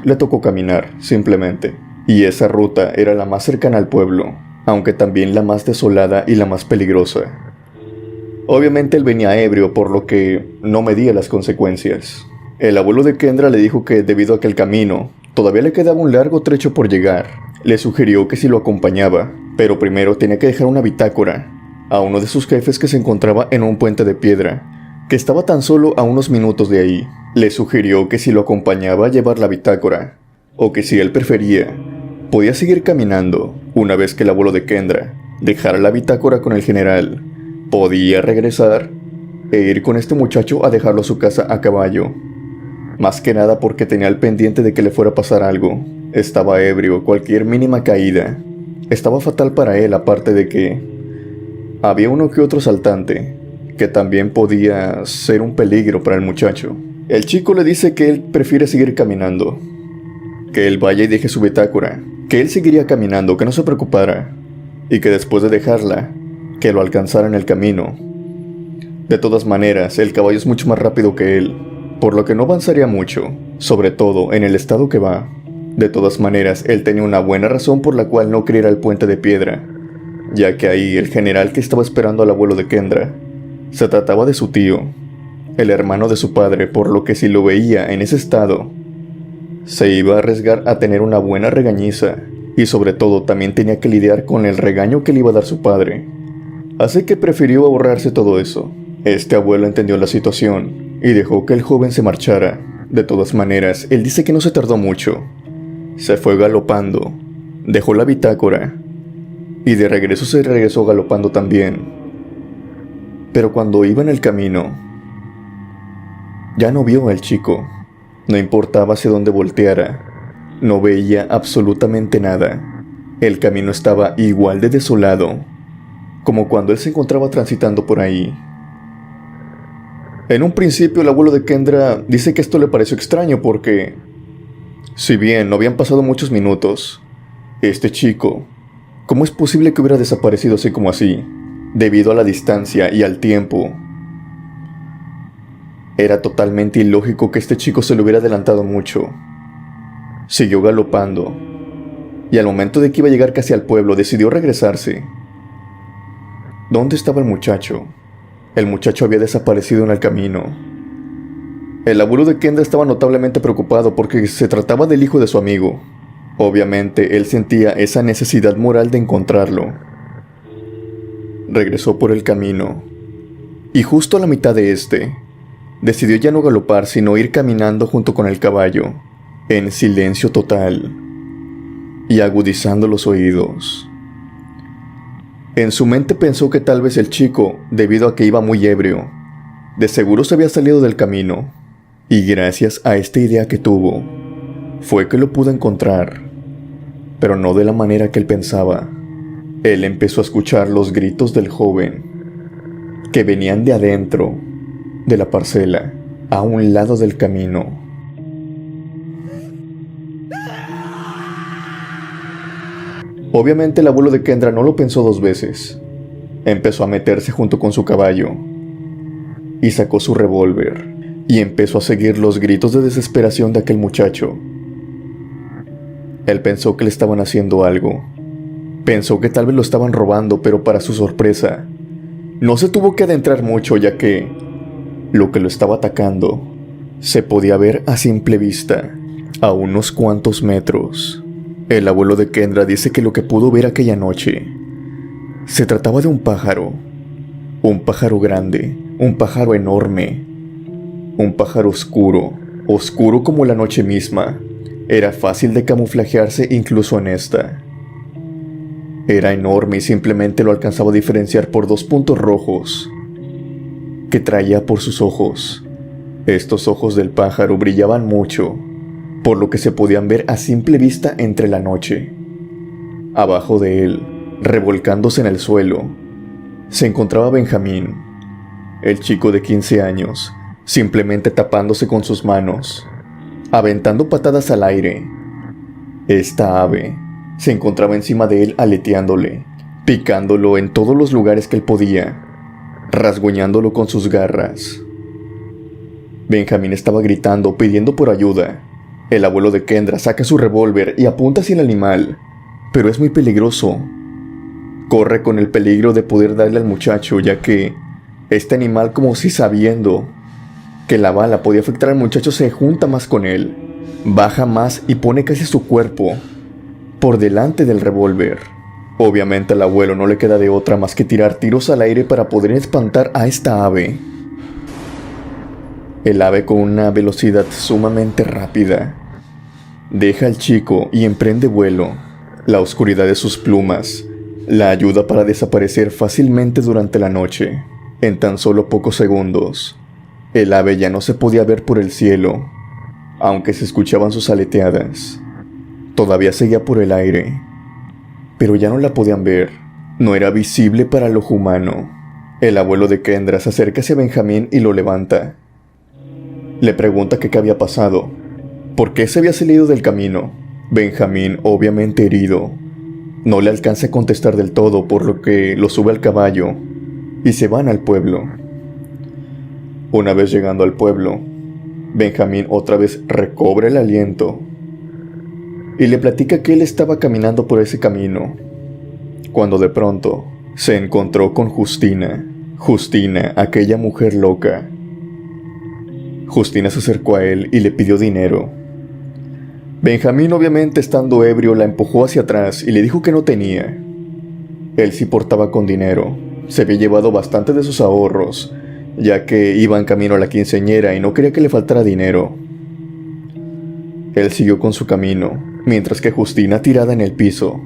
le tocó caminar, simplemente. Y esa ruta era la más cercana al pueblo, aunque también la más desolada y la más peligrosa. Obviamente él venía ebrio, por lo que no medía las consecuencias. El abuelo de Kendra le dijo que debido a que el camino todavía le quedaba un largo trecho por llegar, le sugirió que si lo acompañaba, pero primero tenía que dejar una bitácora a uno de sus jefes que se encontraba en un puente de piedra, que estaba tan solo a unos minutos de ahí. Le sugirió que si lo acompañaba a llevar la bitácora, o que si él prefería, podía seguir caminando. Una vez que el abuelo de Kendra dejara la bitácora con el general, podía regresar e ir con este muchacho a dejarlo a su casa a caballo. Más que nada porque tenía el pendiente de que le fuera a pasar algo. Estaba ebrio, cualquier mínima caída estaba fatal para él, aparte de que había uno que otro asaltante que también podía ser un peligro para el muchacho. El chico le dice que él prefiere seguir caminando, que él vaya y deje su bitácora, que él seguiría caminando, que no se preocupara, y que después de dejarla, que lo alcanzara en el camino. De todas maneras, el caballo es mucho más rápido que él, por lo que no avanzaría mucho, sobre todo en el estado que va. De todas maneras, él tenía una buena razón por la cual no quería ir al puente de piedra, ya que ahí el general que estaba esperando al abuelo de Kendra se trataba de su tío, el hermano de su padre, por lo que si lo veía en ese estado, se iba a arriesgar a tener una buena regañiza, y sobre todo también tenía que lidiar con el regaño que le iba a dar su padre. Así que prefirió ahorrarse todo eso. Este abuelo entendió la situación y dejó que el joven se marchara. De todas maneras, él dice que no se tardó mucho. Se fue galopando, dejó la bitácora y de regreso se regresó galopando también. Pero cuando iba en el camino, ya no vio al chico. No importaba hacia dónde volteara, no veía absolutamente nada. El camino estaba igual de desolado como cuando él se encontraba transitando por ahí. En un principio el abuelo de Kendra dice que esto le pareció extraño porque, si bien no habían pasado muchos minutos, este chico, ¿cómo es posible que hubiera desaparecido así como así? Debido a la distancia y al tiempo. Era totalmente ilógico que este chico se le hubiera adelantado mucho. Siguió galopando, y al momento de que iba a llegar casi al pueblo, decidió regresarse. ¿Dónde estaba el muchacho? El muchacho había desaparecido en el camino. El abuelo de Kendra estaba notablemente preocupado porque se trataba del hijo de su amigo. Obviamente, él sentía esa necesidad moral de encontrarlo. Regresó por el camino, y justo a la mitad de decidió ya no galopar, sino ir caminando junto con el caballo, en silencio total, y agudizando los oídos. En su mente pensó que tal vez el chico, debido a que iba muy ebrio, de seguro se había salido del camino, y gracias a esta idea que tuvo, fue que lo pudo encontrar, pero no de la manera que él pensaba. Él empezó a escuchar los gritos del joven, que venían de adentro de la parcela, a un lado del camino. Obviamente el abuelo de Kendra no lo pensó dos veces. Empezó a meterse junto con su caballo, y sacó su revólver, y empezó a seguir los gritos de desesperación de aquel muchacho. Él pensó que le estaban haciendo algo. Pensó que tal vez lo estaban robando, pero para su sorpresa, no se tuvo que adentrar mucho, ya que lo que lo estaba atacando se podía ver a simple vista, a unos cuantos metros. El abuelo de Kendra dice que lo que pudo ver aquella noche se trataba de un pájaro grande, un pájaro enorme, un pájaro oscuro, oscuro como la noche misma. Era fácil de camuflajearse incluso en esta. Era enorme y simplemente lo alcanzaba a diferenciar por dos puntos rojos que traía por sus ojos. Estos ojos del pájaro brillaban mucho, por lo que se podían ver a simple vista entre la noche. Abajo de él, revolcándose en el suelo, se encontraba Benjamín, el chico de 15 años, simplemente tapándose con sus manos, aventando patadas al aire. Esta ave se encontraba encima de él aleteándole, picándolo en todos los lugares que él podía, rasguñándolo con sus garras. Benjamín estaba gritando, pidiendo por ayuda. El abuelo de Kendra saca su revólver y apunta hacia el animal, pero es muy peligroso. Corre con el peligro de poder darle al muchacho, ya que este animal, como si sabiendo que la bala podía afectar al muchacho, se junta más con él, baja más y pone casi su cuerpo por delante del revólver. Obviamente al abuelo no le queda de otra más que tirar tiros al aire para poder espantar a esta ave. El ave, con una velocidad sumamente rápida, deja al chico y emprende vuelo. La oscuridad de sus plumas la ayuda para desaparecer fácilmente durante la noche. En tan solo pocos segundos, el ave ya no se podía ver por el cielo, aunque se escuchaban sus aleteadas. Todavía seguía por el aire, pero ya no la podían ver. No era visible para el ojo humano. El abuelo de Kendra se acerca hacia Benjamín y lo levanta. Le pregunta que qué había pasado, por qué se había salido del camino. Benjamín, obviamente herido, no le alcanza a contestar del todo, por lo que lo sube al caballo y se van al pueblo. Una vez llegando al pueblo, Benjamín otra vez recobra el aliento y le platica que él estaba caminando por ese camino, cuando de pronto se encontró con Justina, aquella mujer loca. Justina se acercó a él y le pidió dinero. Benjamín, obviamente estando ebrio, la empujó hacia atrás y le dijo que no tenía. Él sí portaba con dinero, se había llevado bastante de sus ahorros, ya que iba en camino a la quinceañera y no quería que le faltara dinero. Él siguió con su camino, mientras que Justina, tirada en el piso,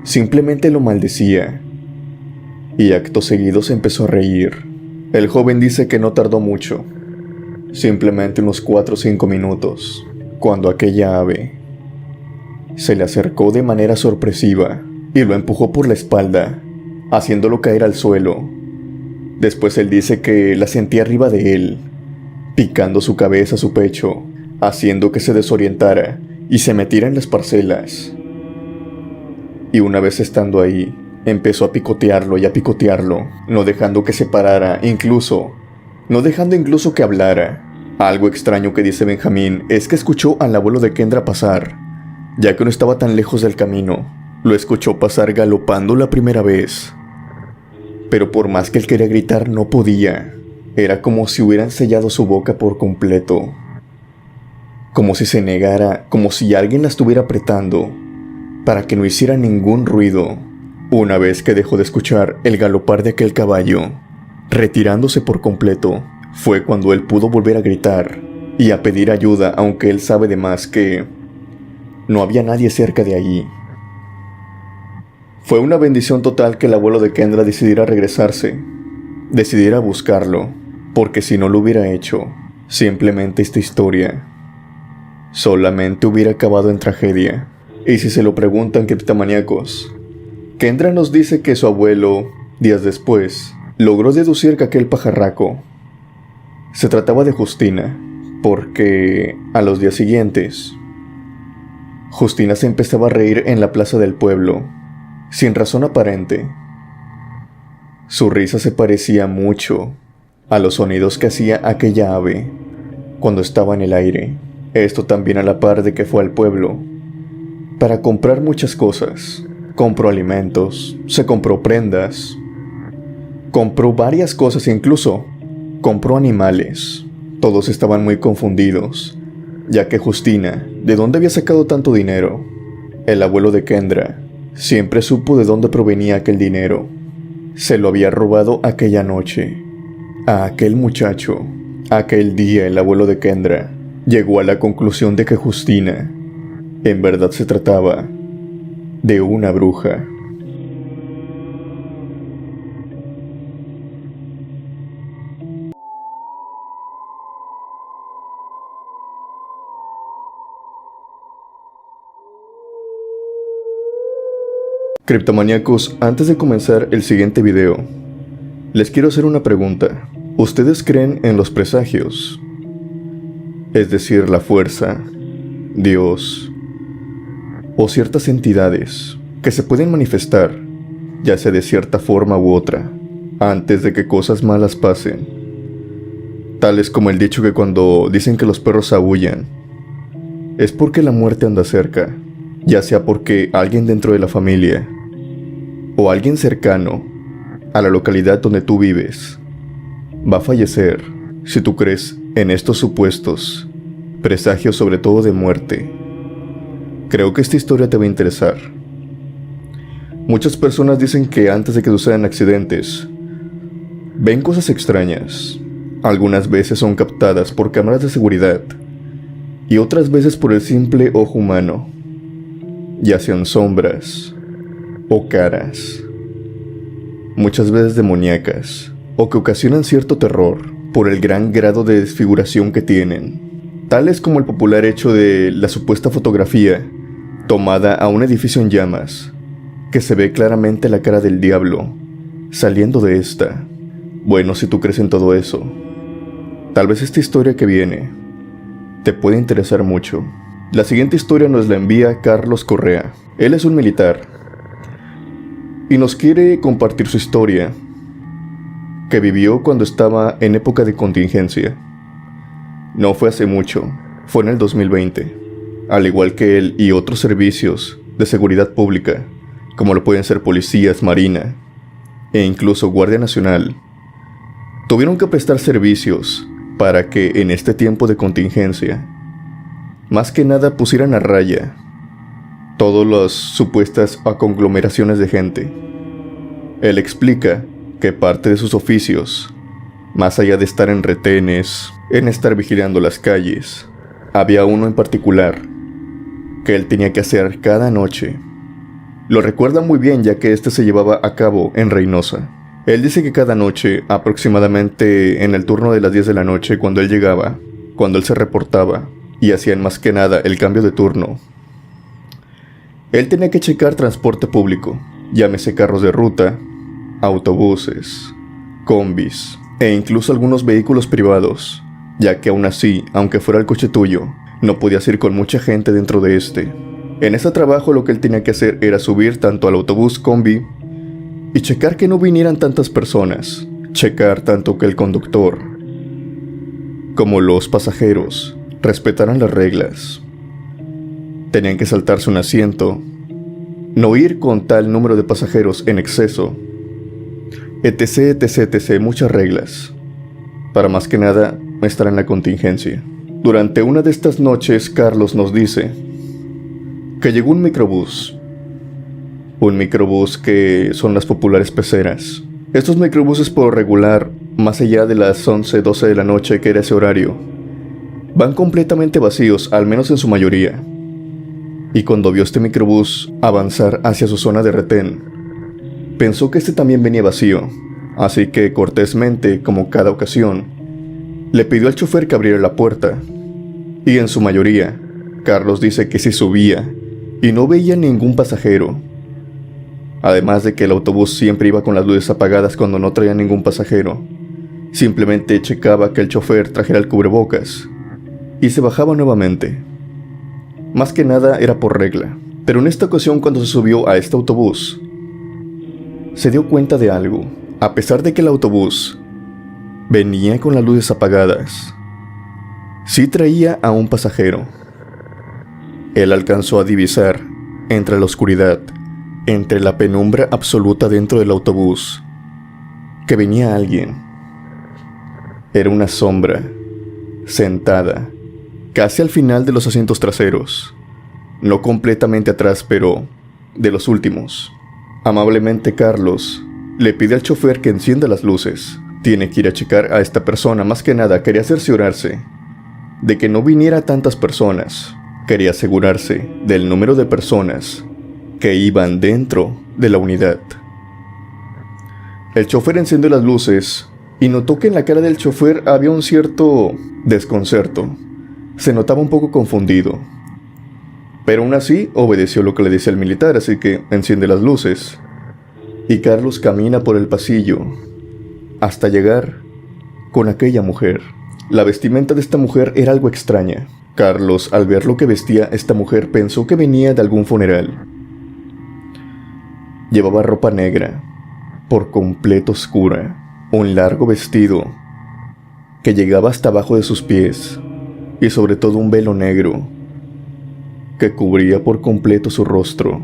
simplemente lo maldecía, y acto seguido se empezó a reír. El joven dice que no tardó mucho, simplemente unos 4 o 5 minutos, cuando aquella ave se le acercó de manera sorpresiva y lo empujó por la espalda, haciéndolo caer al suelo. Después él dice que la sentía arriba de él, picando su cabeza a su pecho, haciendo que se desorientara y se metiera en las parcelas. Y una vez estando ahí, empezó a picotearlo y a picotearlo, no dejando que se parara, no dejando incluso que hablara. Algo extraño que dice Benjamín es que escuchó al abuelo de Kendra pasar, ya que no estaba tan lejos del camino. Lo escuchó pasar galopando la primera vez. Pero por más que él quería gritar, no podía. Era como si hubieran sellado su boca por completo. Como si se negara, como si alguien la estuviera apretando, para que no hiciera ningún ruido. Una vez que dejó de escuchar el galopar de aquel caballo, retirándose por completo, fue cuando él pudo volver a gritar y a pedir ayuda, aunque él sabe de más que no había nadie cerca de allí. Fue una bendición total que el abuelo de Kendra decidiera regresarse, decidiera buscarlo, porque si no lo hubiera hecho, simplemente esta historia solamente hubiera acabado en tragedia. Y si se lo preguntan criptomaníacos, Kendra nos dice que su abuelo, días después, logró deducir que aquel pajarraco se trataba de Justina, porque a los días siguientes, Justina se empezaba a reír en la plaza del pueblo, sin razón aparente. Su risa se parecía mucho a los sonidos que hacía aquella ave cuando estaba en el aire. Esto también a la par de que fue al pueblo para comprar muchas cosas. Compró alimentos, se compró prendas, compró varias cosas, incluso compró animales. Todos estaban muy confundidos, ya que Justina, ¿de dónde había sacado tanto dinero? El abuelo de Kendra siempre supo de dónde provenía aquel dinero. Se lo había robado aquella noche a aquel muchacho. Aquel día el abuelo de Kendra llegó a la conclusión de que Justina en verdad se trataba de una bruja. Criptomaníacos, antes de comenzar el siguiente video, les quiero hacer una pregunta. ¿Ustedes creen en los presagios? Es decir, la fuerza, Dios o ciertas entidades que se pueden manifestar, ya sea de cierta forma u otra, antes de que cosas malas pasen. Tales como el dicho que cuando dicen que los perros aúllan, es porque la muerte anda cerca, ya sea porque alguien dentro de la familia o alguien cercano a la localidad donde tú vives va a fallecer. Si tú crees en estos supuestos presagios, sobre todo de muerte, creo que esta historia te va a interesar. Muchas personas dicen que antes de que sucedan accidentes, ven cosas extrañas. Algunas veces son captadas por cámaras de seguridad y otras veces por el simple ojo humano, ya sean sombras o caras, muchas veces demoníacas, o que ocasionan cierto terror por el gran grado de desfiguración que tienen, tales como el popular hecho de la supuesta fotografía tomada a un edificio en llamas, que se ve claramente la cara del diablo saliendo de esta. Bueno, si tú crees en todo eso, tal vez esta historia que viene te puede interesar mucho. La siguiente historia nos la envía Carlos Correa. Él es un militar y nos quiere compartir su historia que vivió cuando estaba en época de contingencia. No fue hace mucho, fue en el 2020. Al igual que él y otros servicios de seguridad pública, como lo pueden ser policías, marina e incluso Guardia Nacional, tuvieron que prestar servicios para que en este tiempo de contingencia, más que nada pusieran a raya todas las supuestas conglomeraciones de gente. Él explica que parte de sus oficios, más allá de estar en retenes, en estar vigilando las calles, había uno en particular que él tenía que hacer cada noche. Lo recuerda muy bien, ya que este se llevaba a cabo en Reynosa. Él dice que cada noche, aproximadamente en el turno de las 10 de la noche, cuando él llegaba, cuando él se reportaba y hacían más que nada el cambio de turno, él tenía que checar transporte público, llámese carros de ruta, autobuses, combis e incluso algunos vehículos privados, ya que aún así, aunque fuera el coche tuyo, no podías ir con mucha gente dentro de este. En ese trabajo lo que él tenía que hacer era subir tanto al autobús combi y checar que no vinieran tantas personas, checar tanto que el conductor como los pasajeros respetaran las reglas. Tenían que saltarse un asiento, no ir con tal número de pasajeros en exceso, etc, etc, etc, muchas reglas, para más que nada estar en la contingencia. Durante una de estas noches, Carlos nos dice que llegó un microbús que son las populares peceras. Estos microbuses por lo regular, más allá de las 11, 12 de la noche que era ese horario, van completamente vacíos, al menos en su mayoría. Y cuando vio este microbús avanzar hacia su zona de retén, pensó que este también venía vacío, así que cortésmente, como cada ocasión, le pidió al chofer que abriera la puerta. Y en su mayoría, Carlos dice que se subía y no veía ningún pasajero. Además de que el autobús siempre iba con las luces apagadas cuando no traía ningún pasajero. Simplemente checaba que el chofer trajera el cubrebocas y se bajaba nuevamente. Más que nada era por regla, pero en esta ocasión cuando se subió a este autobús, se dio cuenta de algo. A pesar de que el autobús venía con las luces apagadas, sí traía a un pasajero. Él alcanzó a divisar, entre la oscuridad, entre la penumbra absoluta dentro del autobús, que venía alguien. Era una sombra, sentada, casi al final de los asientos traseros, no completamente atrás, pero de los últimos. Amablemente Carlos le pide al chofer que encienda las luces. Tiene que ir a checar a esta persona, más que nada quería cerciorarse de que no viniera tantas personas. Quería asegurarse del número de personas que iban dentro de la unidad. El chofer encendió las luces y notó que en la cara del chofer había un cierto desconcerto. Se notaba un poco confundido, pero aún así obedeció lo que le decía el militar, así que enciende las luces y Carlos camina por el pasillo hasta llegar con aquella mujer. La vestimenta de esta mujer era algo extraña. Carlos, al ver lo que vestía esta mujer, pensó que venía de algún funeral. Llevaba ropa negra, por completo oscura, un largo vestido que llegaba hasta abajo de sus pies, y sobre todo un velo negro que cubría por completo su rostro.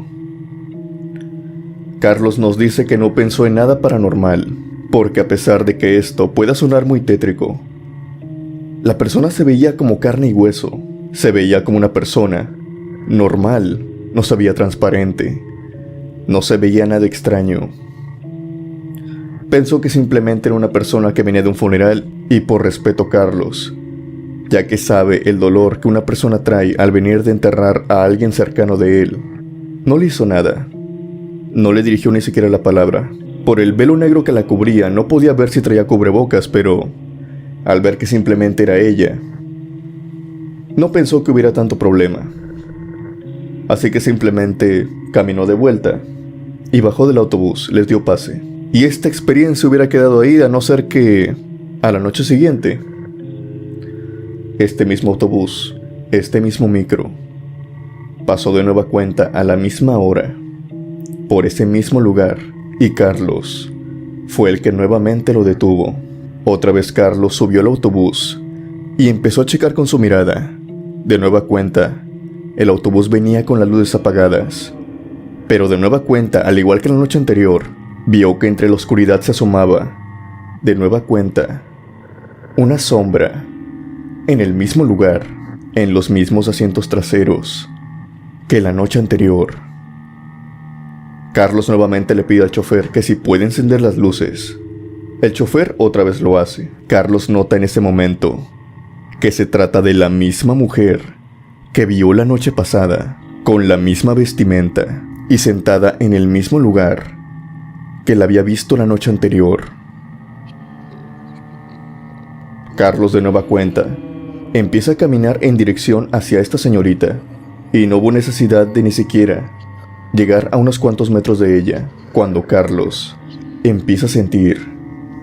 Carlos nos dice que no pensó en nada paranormal, porque a pesar de que esto pueda sonar muy tétrico, la persona se veía como carne y hueso, se veía como una persona normal, no se veía transparente, no se veía nada extraño. Pensó que simplemente era una persona que venía de un funeral y por respeto a Carlos, ya que sabe el dolor que una persona trae al venir de enterrar a alguien cercano de él, no le hizo nada, no le dirigió ni siquiera la palabra. Por el velo negro que la cubría no podía ver si traía cubrebocas, pero al ver que simplemente era ella, no pensó que hubiera tanto problema. Así que simplemente caminó de vuelta y bajó del autobús, les dio pase. Y esta experiencia hubiera quedado ahí, a no ser que a la noche siguiente, este mismo autobús, este mismo micro, pasó de nueva cuenta a la misma hora, por ese mismo lugar, y Carlos fue el que nuevamente lo detuvo. Otra vez Carlos subió al autobús y empezó a checar con su mirada. De nueva cuenta, el autobús venía con las luces apagadas, pero de nueva cuenta, al igual que la noche anterior, vio que entre la oscuridad se asomaba, de nueva cuenta, una sombra, en el mismo lugar, en los mismos asientos traseros, que la noche anterior. Carlos nuevamente le pide al chofer que si puede encender las luces. El chofer otra vez lo hace. Carlos nota en ese momento que se trata de la misma mujer que vio la noche pasada, con la misma vestimenta y sentada en el mismo lugar que la había visto la noche anterior. Carlos de nueva cuenta empieza a caminar en dirección hacia esta señorita y no hubo necesidad de ni siquiera llegar a unos cuantos metros de ella cuando Carlos empieza a sentir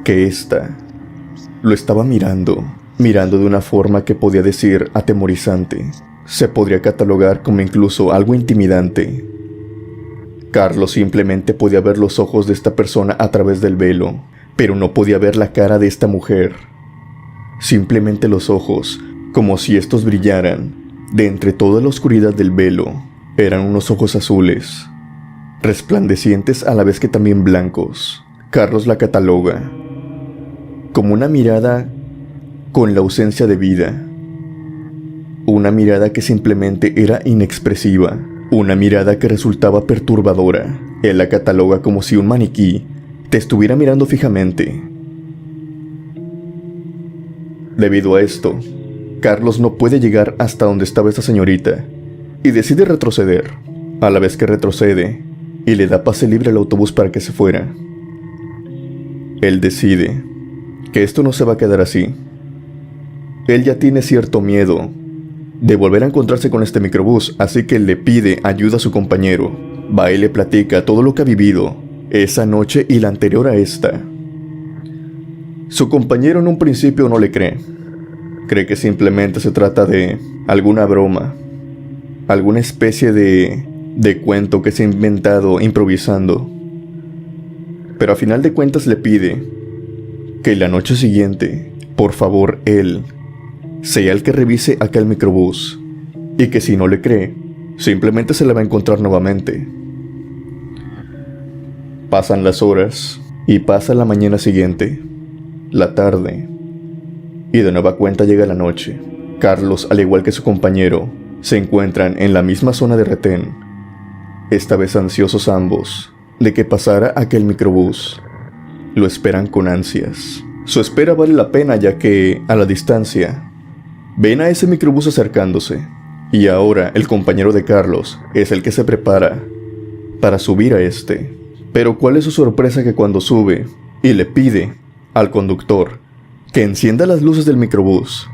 que ésta lo estaba mirando mirando de una forma que podía decir atemorizante. Se podría catalogar como incluso algo intimidante. Carlos simplemente podía ver los ojos de esta persona a través del velo, pero no podía ver la cara de esta mujer. Simplemente los ojos, como si estos brillaran. De entre toda la oscuridad del velo, eran unos ojos azules, resplandecientes a la vez que también blancos. Carlos la cataloga como una mirada con la ausencia de vida. Una mirada que simplemente era inexpresiva. Una mirada que resultaba perturbadora. Él la cataloga como si un maniquí te estuviera mirando fijamente. Debido a esto, Carlos no puede llegar hasta donde estaba esta señorita y decide retroceder, a la vez que retrocede y le da pase libre al autobús para que se fuera. Él decide que esto no se va a quedar así. Él ya tiene cierto miedo de volver a encontrarse con este microbús, así que le pide ayuda a su compañero. Va y le platica todo lo que ha vivido esa noche y la anterior a esta. Su compañero en un principio no le cree. Cree que simplemente se trata de alguna broma, alguna especie de cuento que se ha inventado improvisando. Pero a final de cuentas le pide que la noche siguiente, por favor, él sea el que revise aquel microbús, y que si no le cree, simplemente se la va a encontrar nuevamente. Pasan las horas y pasa la mañana siguiente, la tarde, y de nueva cuenta llega la noche. Carlos, al igual que su compañero, se encuentran en la misma zona de retén, esta vez ansiosos ambos de que pasara aquel microbús. Lo esperan con ansias. Su espera vale la pena, ya que, a la distancia, ven a ese microbús acercándose, y ahora el compañero de Carlos es el que se prepara para subir a este. Pero ¿cuál es su sorpresa que cuando sube y le pide al conductor que encienda las luces del microbús,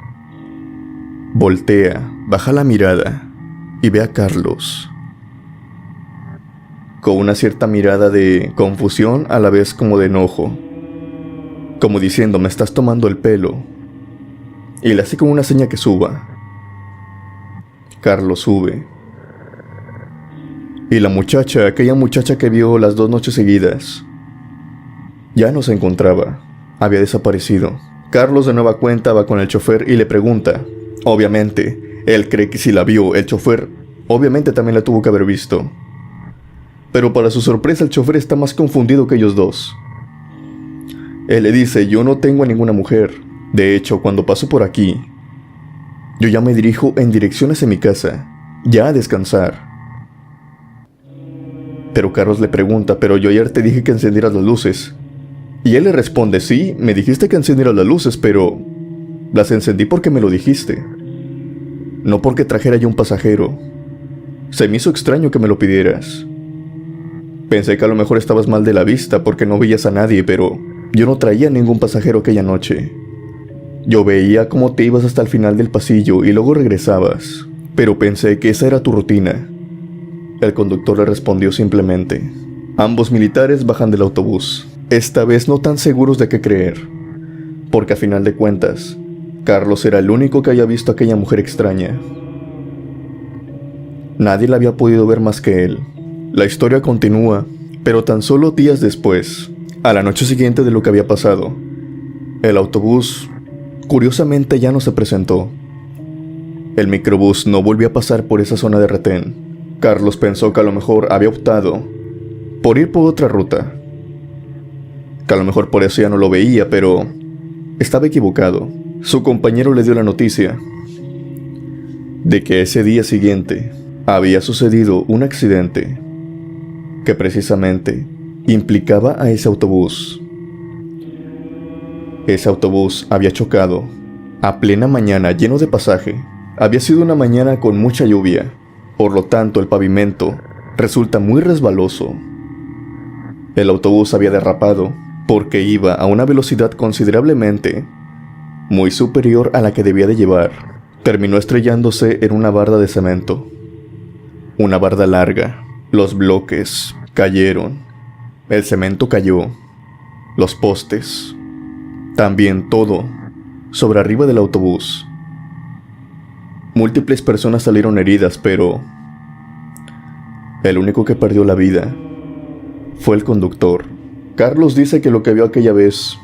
voltea, baja la mirada y ve a Carlos con una cierta mirada de confusión, a la vez como de enojo, como diciendo: me estás tomando el pelo, y le hace como una seña que suba. Carlos sube, y la muchacha, aquella muchacha que vio las 2 noches seguidas, ya no se encontraba, había desaparecido. Carlos de nueva cuenta va con el chofer y le pregunta. Obviamente, él cree que si la vio, el chofer obviamente también la tuvo que haber visto. Pero para su sorpresa, el chofer está más confundido que ellos dos. Él le dice: yo no tengo a ninguna mujer. De hecho, cuando paso por aquí, yo ya me dirijo en dirección hacia mi casa, ya a descansar. Pero Carlos le pregunta: pero yo ayer te dije que encendieras las luces. Y él le responde: sí, me dijiste que encendieras las luces, pero las encendí porque me lo dijiste, no porque trajera yo un pasajero. Se me hizo extraño que me lo pidieras. Pensé que a lo mejor estabas mal de la vista porque no veías a nadie, pero yo no traía ningún pasajero aquella noche. Yo veía cómo te ibas hasta el final del pasillo y luego regresabas, pero pensé que esa era tu rutina. El conductor le respondió simplemente. Ambos militares bajan del autobús, esta vez no tan seguros de qué creer, porque a final de cuentas, Carlos era el único que había visto a aquella mujer extraña. Nadie la había podido ver más que él. La historia continúa, pero tan solo días después, a la noche siguiente de lo que había pasado, el autobús, curiosamente, ya no se presentó. El microbús no volvió a pasar por esa zona de retén. Carlos pensó que a lo mejor había optado por ir por otra ruta, que a lo mejor por eso ya no lo veía, pero estaba equivocado. Su compañero le dio la noticia de que ese día siguiente había sucedido un accidente que precisamente implicaba a ese autobús. Ese autobús había chocado a plena mañana, lleno de pasaje. Había sido una mañana con mucha lluvia, por lo tanto el pavimento resulta muy resbaloso. El autobús había derrapado porque iba a una velocidad considerablemente muy superior a la que debía de llevar. Terminó estrellándose en una barda de cemento. Una barda larga. Los bloques cayeron. El cemento cayó. Los postes. También todo sobre arriba del autobús. Múltiples personas salieron heridas, pero el único que perdió la vida fue el conductor. Carlos dice que lo que vio aquella vez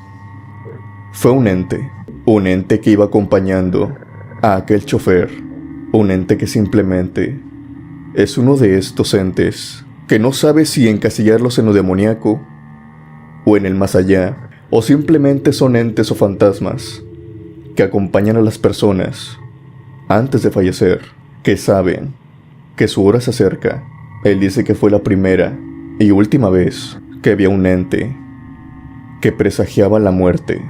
fue un ente que iba acompañando a aquel chofer, un ente que simplemente es uno de estos entes que no sabe si encasillarlos en lo demoníaco o en el más allá, o simplemente son entes o fantasmas que acompañan a las personas antes de fallecer, que saben que su hora se acerca. Él dice que fue la primera y última vez que vio un ente que presagiaba la muerte.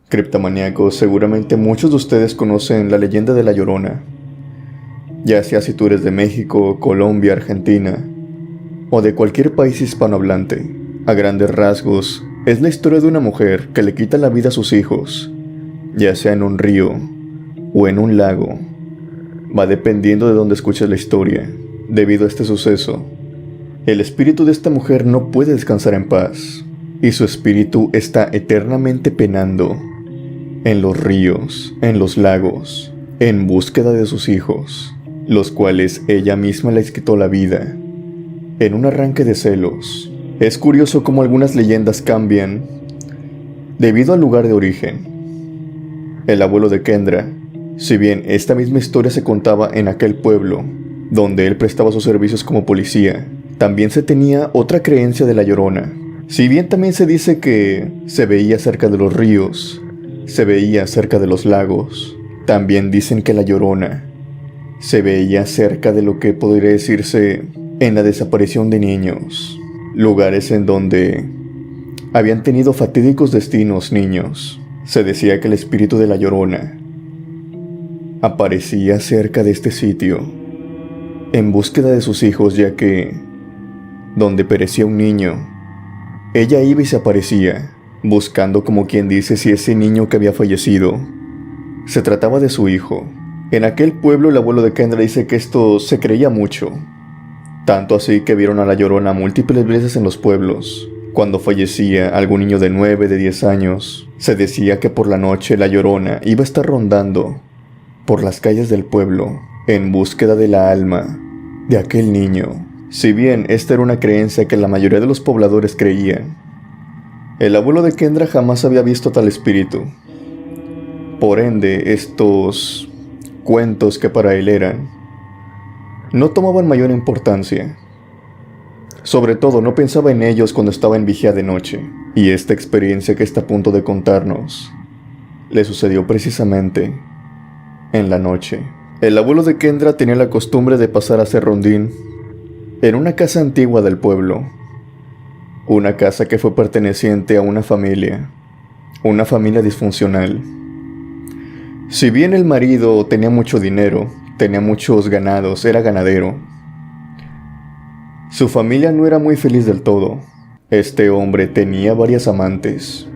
Criptomaníacos, seguramente muchos de ustedes conocen la leyenda de La Llorona, ya sea si tú eres de México, Colombia, Argentina o de cualquier país hispanohablante. A grandes rasgos, es la historia de una mujer que le quita la vida a sus hijos, ya sea en un río o en un lago. Va dependiendo de dónde escuches la historia. Debido a este suceso, el espíritu de esta mujer no puede descansar en paz, y su espíritu está eternamente penando en los ríos, en los lagos, en búsqueda de sus hijos, los cuales ella misma les quitó la vida, en un arranque de celos. Es curioso cómo algunas leyendas cambian debido al lugar de origen. El abuelo de Kendra, si bien esta misma historia se contaba en aquel pueblo, donde él prestaba sus servicios como policía, también se tenía otra creencia de La Llorona. Si bien también se dice que se veía cerca de los ríos, se veía cerca de los lagos, también dicen que La Llorona se veía cerca de lo que podría decirse en la desaparición de niños, lugares en donde habían tenido fatídicos destinos niños. Se decía que el espíritu de La Llorona aparecía cerca de este sitio en búsqueda de sus hijos, ya que donde perecía un niño, ella iba y se aparecía, buscando, como quien dice, si ese niño que había fallecido se trataba de su hijo. En aquel pueblo el abuelo de Kendra dice que esto se creía mucho, tanto así que vieron a La Llorona múltiples veces en los pueblos. Cuando fallecía algún niño de 9, de 10 años, se decía que por la noche La Llorona iba a estar rondando por las calles del pueblo en búsqueda de la alma de aquel niño. Si bien esta era una creencia que la mayoría de los pobladores creían, el abuelo de Kendra jamás había visto tal espíritu. Por ende, estos cuentos que para él eran, no tomaban mayor importancia. Sobre todo, no pensaba en ellos cuando estaba en vigía de noche. Y esta experiencia que está a punto de contarnos le sucedió precisamente en la noche. El abuelo de Kendra tenía la costumbre de pasar a hacer rondín en una casa antigua del pueblo. Una casa que fue perteneciente a una familia disfuncional. Si bien el marido tenía mucho dinero, tenía muchos ganados, era ganadero, su familia no era muy feliz del todo. Este hombre tenía varias amantes,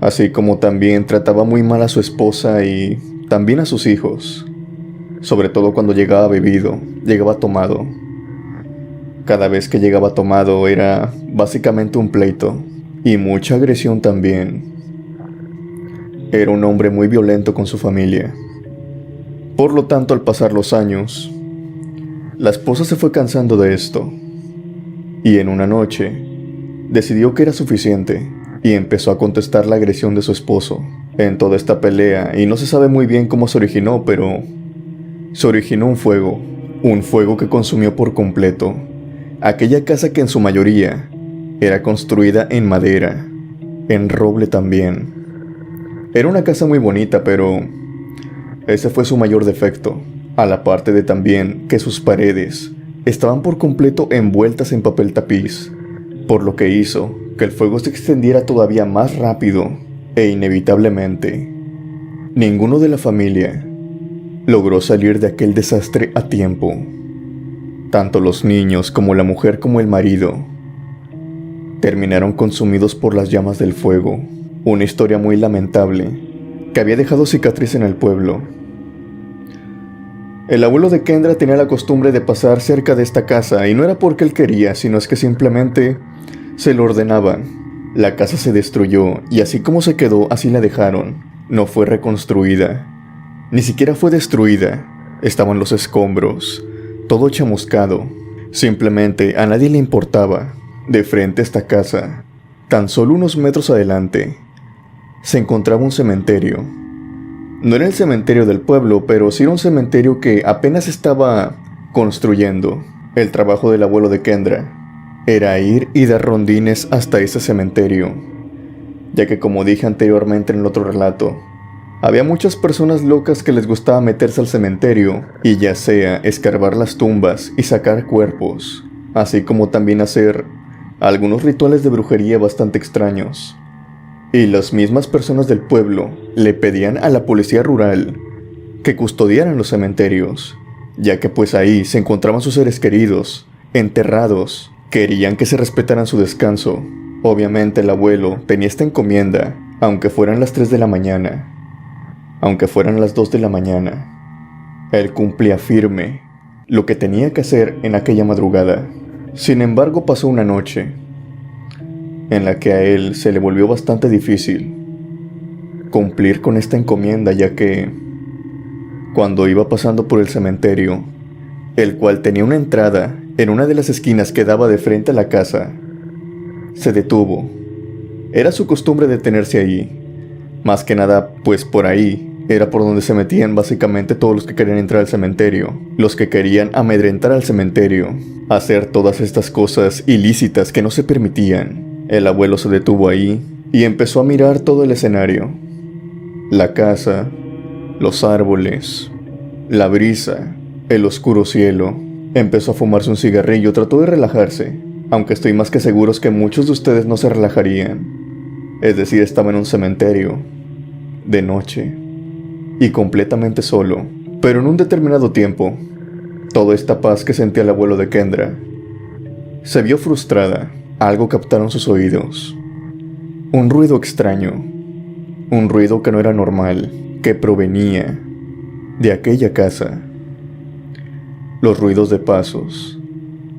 así como también trataba muy mal a su esposa y también a sus hijos, sobre todo cuando llegaba bebido, llegaba tomado. Cada vez que llegaba tomado era básicamente un pleito y mucha agresión también. Era un hombre muy violento con su familia. Por lo tanto, al pasar los años, la esposa se fue cansando de esto y en una noche decidió que era suficiente y empezó a contestar la agresión de su esposo. En toda esta pelea, y no se sabe muy bien cómo se originó, pero se originó un fuego que consumió por completo aquella casa, que en su mayoría era construida en madera, en roble también. Era una casa muy bonita, pero ese fue su mayor defecto, a la parte de también que sus paredes estaban por completo envueltas en papel tapiz, por lo que hizo que el fuego se extendiera todavía más rápido e inevitablemente ninguno de la familia logró salir de aquel desastre a tiempo. Tanto los niños como la mujer como el marido terminaron consumidos por las llamas del fuego. Una historia muy lamentable que había dejado cicatriz en el pueblo. El abuelo de Kendra tenía la costumbre de pasar cerca de esta casa, y no era porque él quería, sino es que simplemente se lo ordenaban. La casa se destruyó, y así como se quedó, así la dejaron. No fue reconstruida. Ni siquiera fue destruida. Estaban los escombros, todo chamuscado. Simplemente a nadie le importaba. De frente a esta casa, tan solo unos metros adelante, se encontraba un cementerio. No era el cementerio del pueblo, pero sí era un cementerio que apenas estaba construyendo. El trabajo del abuelo de Kendra era ir y dar rondines hasta ese cementerio, ya que, como dije anteriormente en el otro relato, había muchas personas locas que les gustaba meterse al cementerio y ya sea escarbar las tumbas y sacar cuerpos, así como también hacer algunos rituales de brujería bastante extraños. Y las mismas personas del pueblo le pedían a la policía rural que custodiaran los cementerios, ya que pues ahí se encontraban sus seres queridos, enterrados. Querían que se respetaran su descanso. Obviamente el abuelo tenía esta encomienda, aunque fueran las 3 de la mañana, aunque fueran las 2 de la mañana. Él cumplía firme lo que tenía que hacer en aquella madrugada. Sin embargo, pasó una noche en la que a él se le volvió bastante difícil cumplir con esta encomienda, ya que cuando iba pasando por el cementerio, el cual tenía una entrada en una de las esquinas que daba de frente a la casa, se detuvo. Era su costumbre detenerse ahí, más que nada pues por ahí era por donde se metían básicamente todos los que querían entrar al cementerio, los que querían amedrentar al cementerio, hacer todas estas cosas ilícitas que no se permitían. El abuelo se detuvo ahí y empezó a mirar todo el escenario. La casa, los árboles, la brisa, el oscuro cielo. Empezó a fumarse un cigarrillo, trató de relajarse, aunque estoy más que seguro que muchos de ustedes no se relajarían. Es decir, estaba en un cementerio, de noche, y completamente solo. Pero en un determinado tiempo, toda esta paz que sentía el abuelo de Kendra se vio frustrada. Algo captaron sus oídos. Un ruido extraño. Un ruido que no era normal, que provenía de aquella casa. Los ruidos de pasos,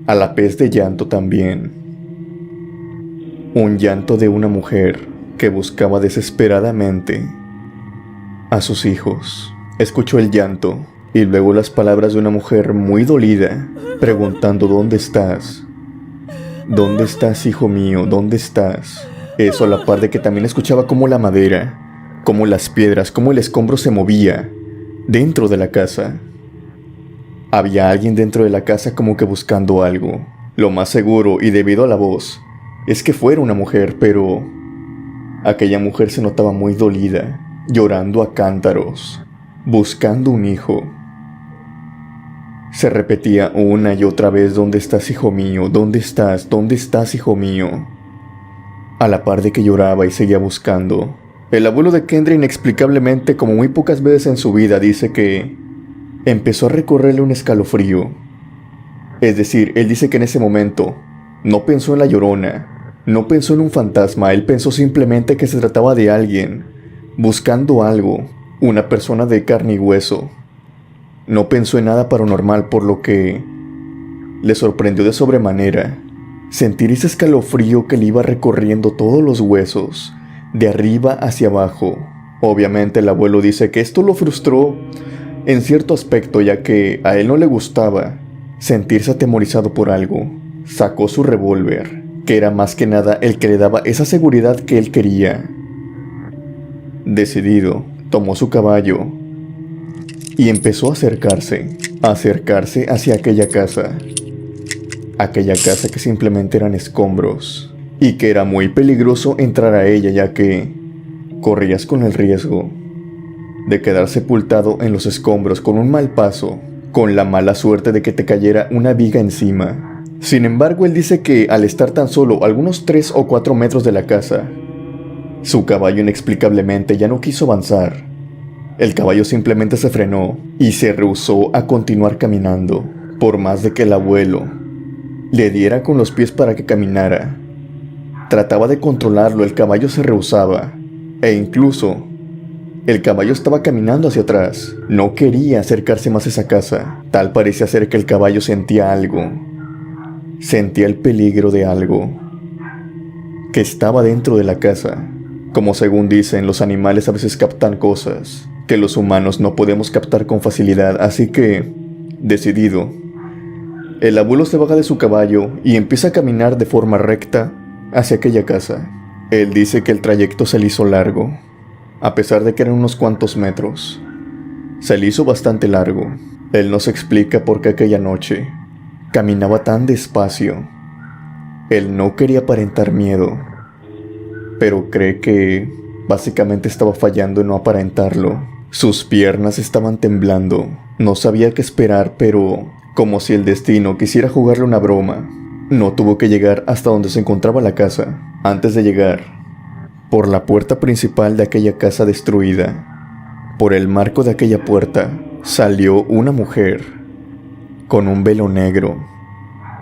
a la vez de llanto también. Un llanto de una mujer que buscaba desesperadamente a sus hijos. Escuchó el llanto y luego las palabras de una mujer muy dolida, preguntando: ¿dónde estás? ¿Dónde estás, hijo mío? ¿Dónde estás? Eso a la par de que también escuchaba cómo la madera, cómo las piedras, cómo el escombro se movía dentro de la casa. Había alguien dentro de la casa como que buscando algo. Lo más seguro, y debido a la voz, es que fuera una mujer, pero aquella mujer se notaba muy dolida, llorando a cántaros, buscando un hijo. Se repetía una y otra vez: ¿dónde estás, hijo mío? ¿Dónde estás? ¿Dónde estás, hijo mío? A la par de que lloraba y seguía buscando, el abuelo de Kendra, inexplicablemente, como muy pocas veces en su vida, dice que empezó a recorrerle un escalofrío. Es decir, él dice que en ese momento no pensó en la llorona, no pensó en un fantasma, él pensó simplemente que se trataba de alguien buscando algo, una persona de carne y hueso. No pensó en nada paranormal, por lo que le sorprendió de sobremanera sentir ese escalofrío que le iba recorriendo todos los huesos, de arriba hacia abajo. Obviamente el abuelo dice que esto lo frustró en cierto aspecto, ya que a él no le gustaba sentirse atemorizado por algo. Sacó su revólver, que era más que nada el que le daba esa seguridad que él quería. Decidido, tomó su caballo y empezó a acercarse hacia aquella casa que simplemente eran escombros, y que era muy peligroso entrar a ella, ya que corrías con el riesgo de quedar sepultado en los escombros con un mal paso, con la mala suerte de que te cayera una viga encima. Sin embargo, él dice que al estar tan solo a algunos 3 o 4 metros de la casa, su caballo inexplicablemente ya no quiso avanzar. El caballo simplemente se frenó y se rehusó a continuar caminando, por más de que el abuelo le diera con los pies para que caminara. Trataba de controlarlo, el caballo se rehusaba, e incluso El caballo estaba caminando hacia atrás. No quería acercarse más a esa casa. Tal parecía ser que el caballo sentía algo. Sentía el peligro de algo que estaba dentro de la casa. Como según dicen, los animales a veces captan cosas que los humanos no podemos captar con facilidad, así que, decidido, el abuelo se baja de su caballo y empieza a caminar de forma recta hacia aquella casa. Él dice que el trayecto se le hizo largo, a pesar de que eran unos cuantos metros. Se le hizo bastante largo. Él nos explica por qué aquella noche caminaba tan despacio. Él no quería aparentar miedo, pero cree que básicamente estaba fallando en no aparentarlo. Sus piernas estaban temblando. No sabía qué esperar, pero como si el destino quisiera jugarle una broma, no tuvo que llegar hasta donde se encontraba la casa. Antes de llegar, por la puerta principal de aquella casa destruida, por el marco de aquella puerta, salió una mujer con un velo negro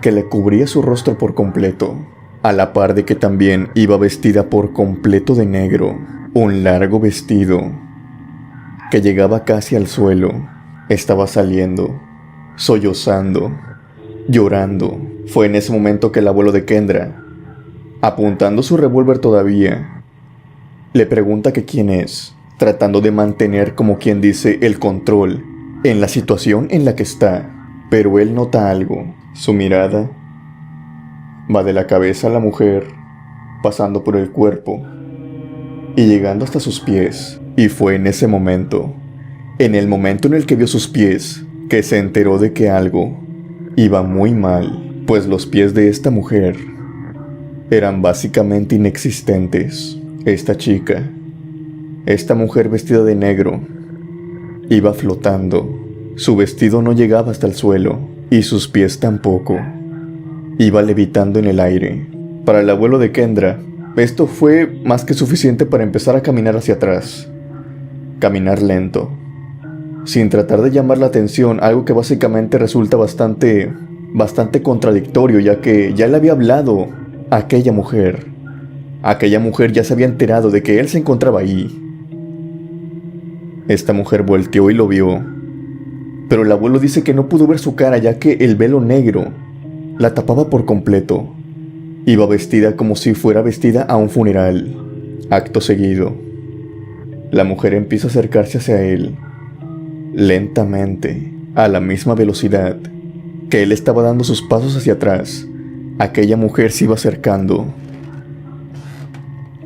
que le cubría su rostro por completo, a la par de que también iba vestida por completo de negro, un largo vestido que llegaba casi al suelo. Estaba saliendo, sollozando, llorando. Fue en ese momento que el abuelo de Kendra, apuntando su revólver todavía, le pregunta que quién es, tratando de mantener, como quien dice, el control en la situación en la que está. Pero él nota algo. Su mirada va de la cabeza a la mujer, pasando por el cuerpo y llegando hasta sus pies. Y fue en ese momento, en el momento en el que vio sus pies, que se enteró de que algo iba muy mal, pues los pies de esta mujer eran básicamente inexistentes. Esta chica, esta mujer vestida de negro, iba flotando. Su vestido no llegaba hasta el suelo y sus pies tampoco. Iba levitando en el aire. Para el abuelo de Kendra, esto fue más que suficiente para empezar a caminar hacia atrás. Caminar lento, sin tratar de llamar la atención, algo que básicamente resulta bastante contradictorio, ya que ya le había hablado a aquella mujer. Aquella mujer ya se había enterado de que él se encontraba ahí. Esta mujer volteó y lo vio, pero el abuelo dice que no pudo ver su cara, ya que el velo negro la tapaba por completo. Iba vestida como si fuera vestida a un funeral. Acto seguido, la mujer empieza a acercarse hacia él, lentamente, a la misma velocidad que él estaba dando sus pasos hacia atrás. Aquella mujer se iba acercando.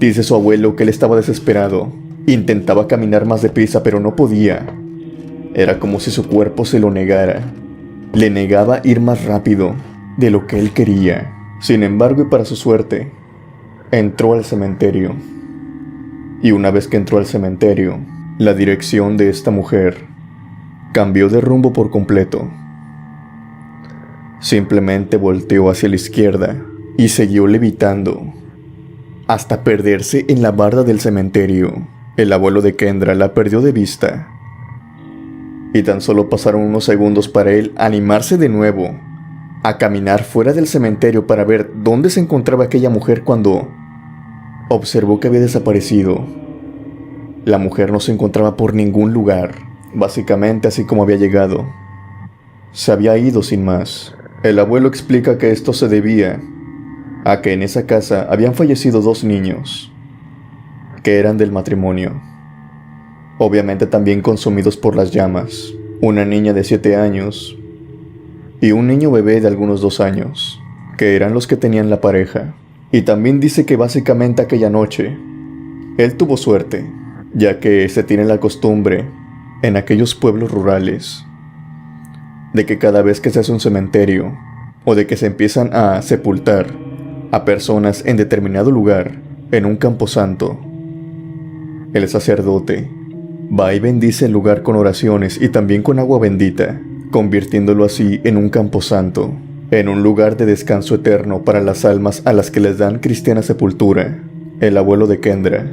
Dice su abuelo que él estaba desesperado. Intentaba caminar más deprisa, pero no podía. Era como si su cuerpo se lo negara. Le negaba ir más rápido de lo que él quería. Sin embargo, y para su suerte, entró al cementerio. Y una vez que entró al cementerio, la dirección de esta mujer cambió de rumbo por completo. Simplemente volteó hacia la izquierda y siguió levitando hasta perderse en la barda del cementerio. El abuelo de Kendra la perdió de vista. Y tan solo pasaron unos segundos para él animarse de nuevo a caminar fuera del cementerio para ver dónde se encontraba aquella mujer, cuando observó que había desaparecido. La mujer no se encontraba por ningún lugar, básicamente así como había llegado. Se había ido sin más. El abuelo explica que esto se debía a que en esa casa habían fallecido 2 niños, que eran del matrimonio, obviamente también consumidos por las llamas. Una niña de 7 años y un niño bebé de algunos 2 años, que eran los que tenían la pareja. Y también dice que básicamente aquella noche él tuvo suerte, ya que se tiene la costumbre en aquellos pueblos rurales de que cada vez que se hace un cementerio o de que se empiezan a sepultar a personas en determinado lugar, en un camposanto, el sacerdote va y bendice el lugar con oraciones y también con agua bendita, convirtiéndolo así en un camposanto, en un lugar de descanso eterno para las almas a las que les dan cristiana sepultura. El abuelo de Kendra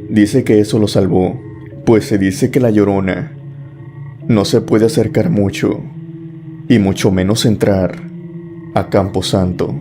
dice que eso lo salvó, pues se dice que la Llorona no se puede acercar mucho, y mucho menos entrar a Camposanto.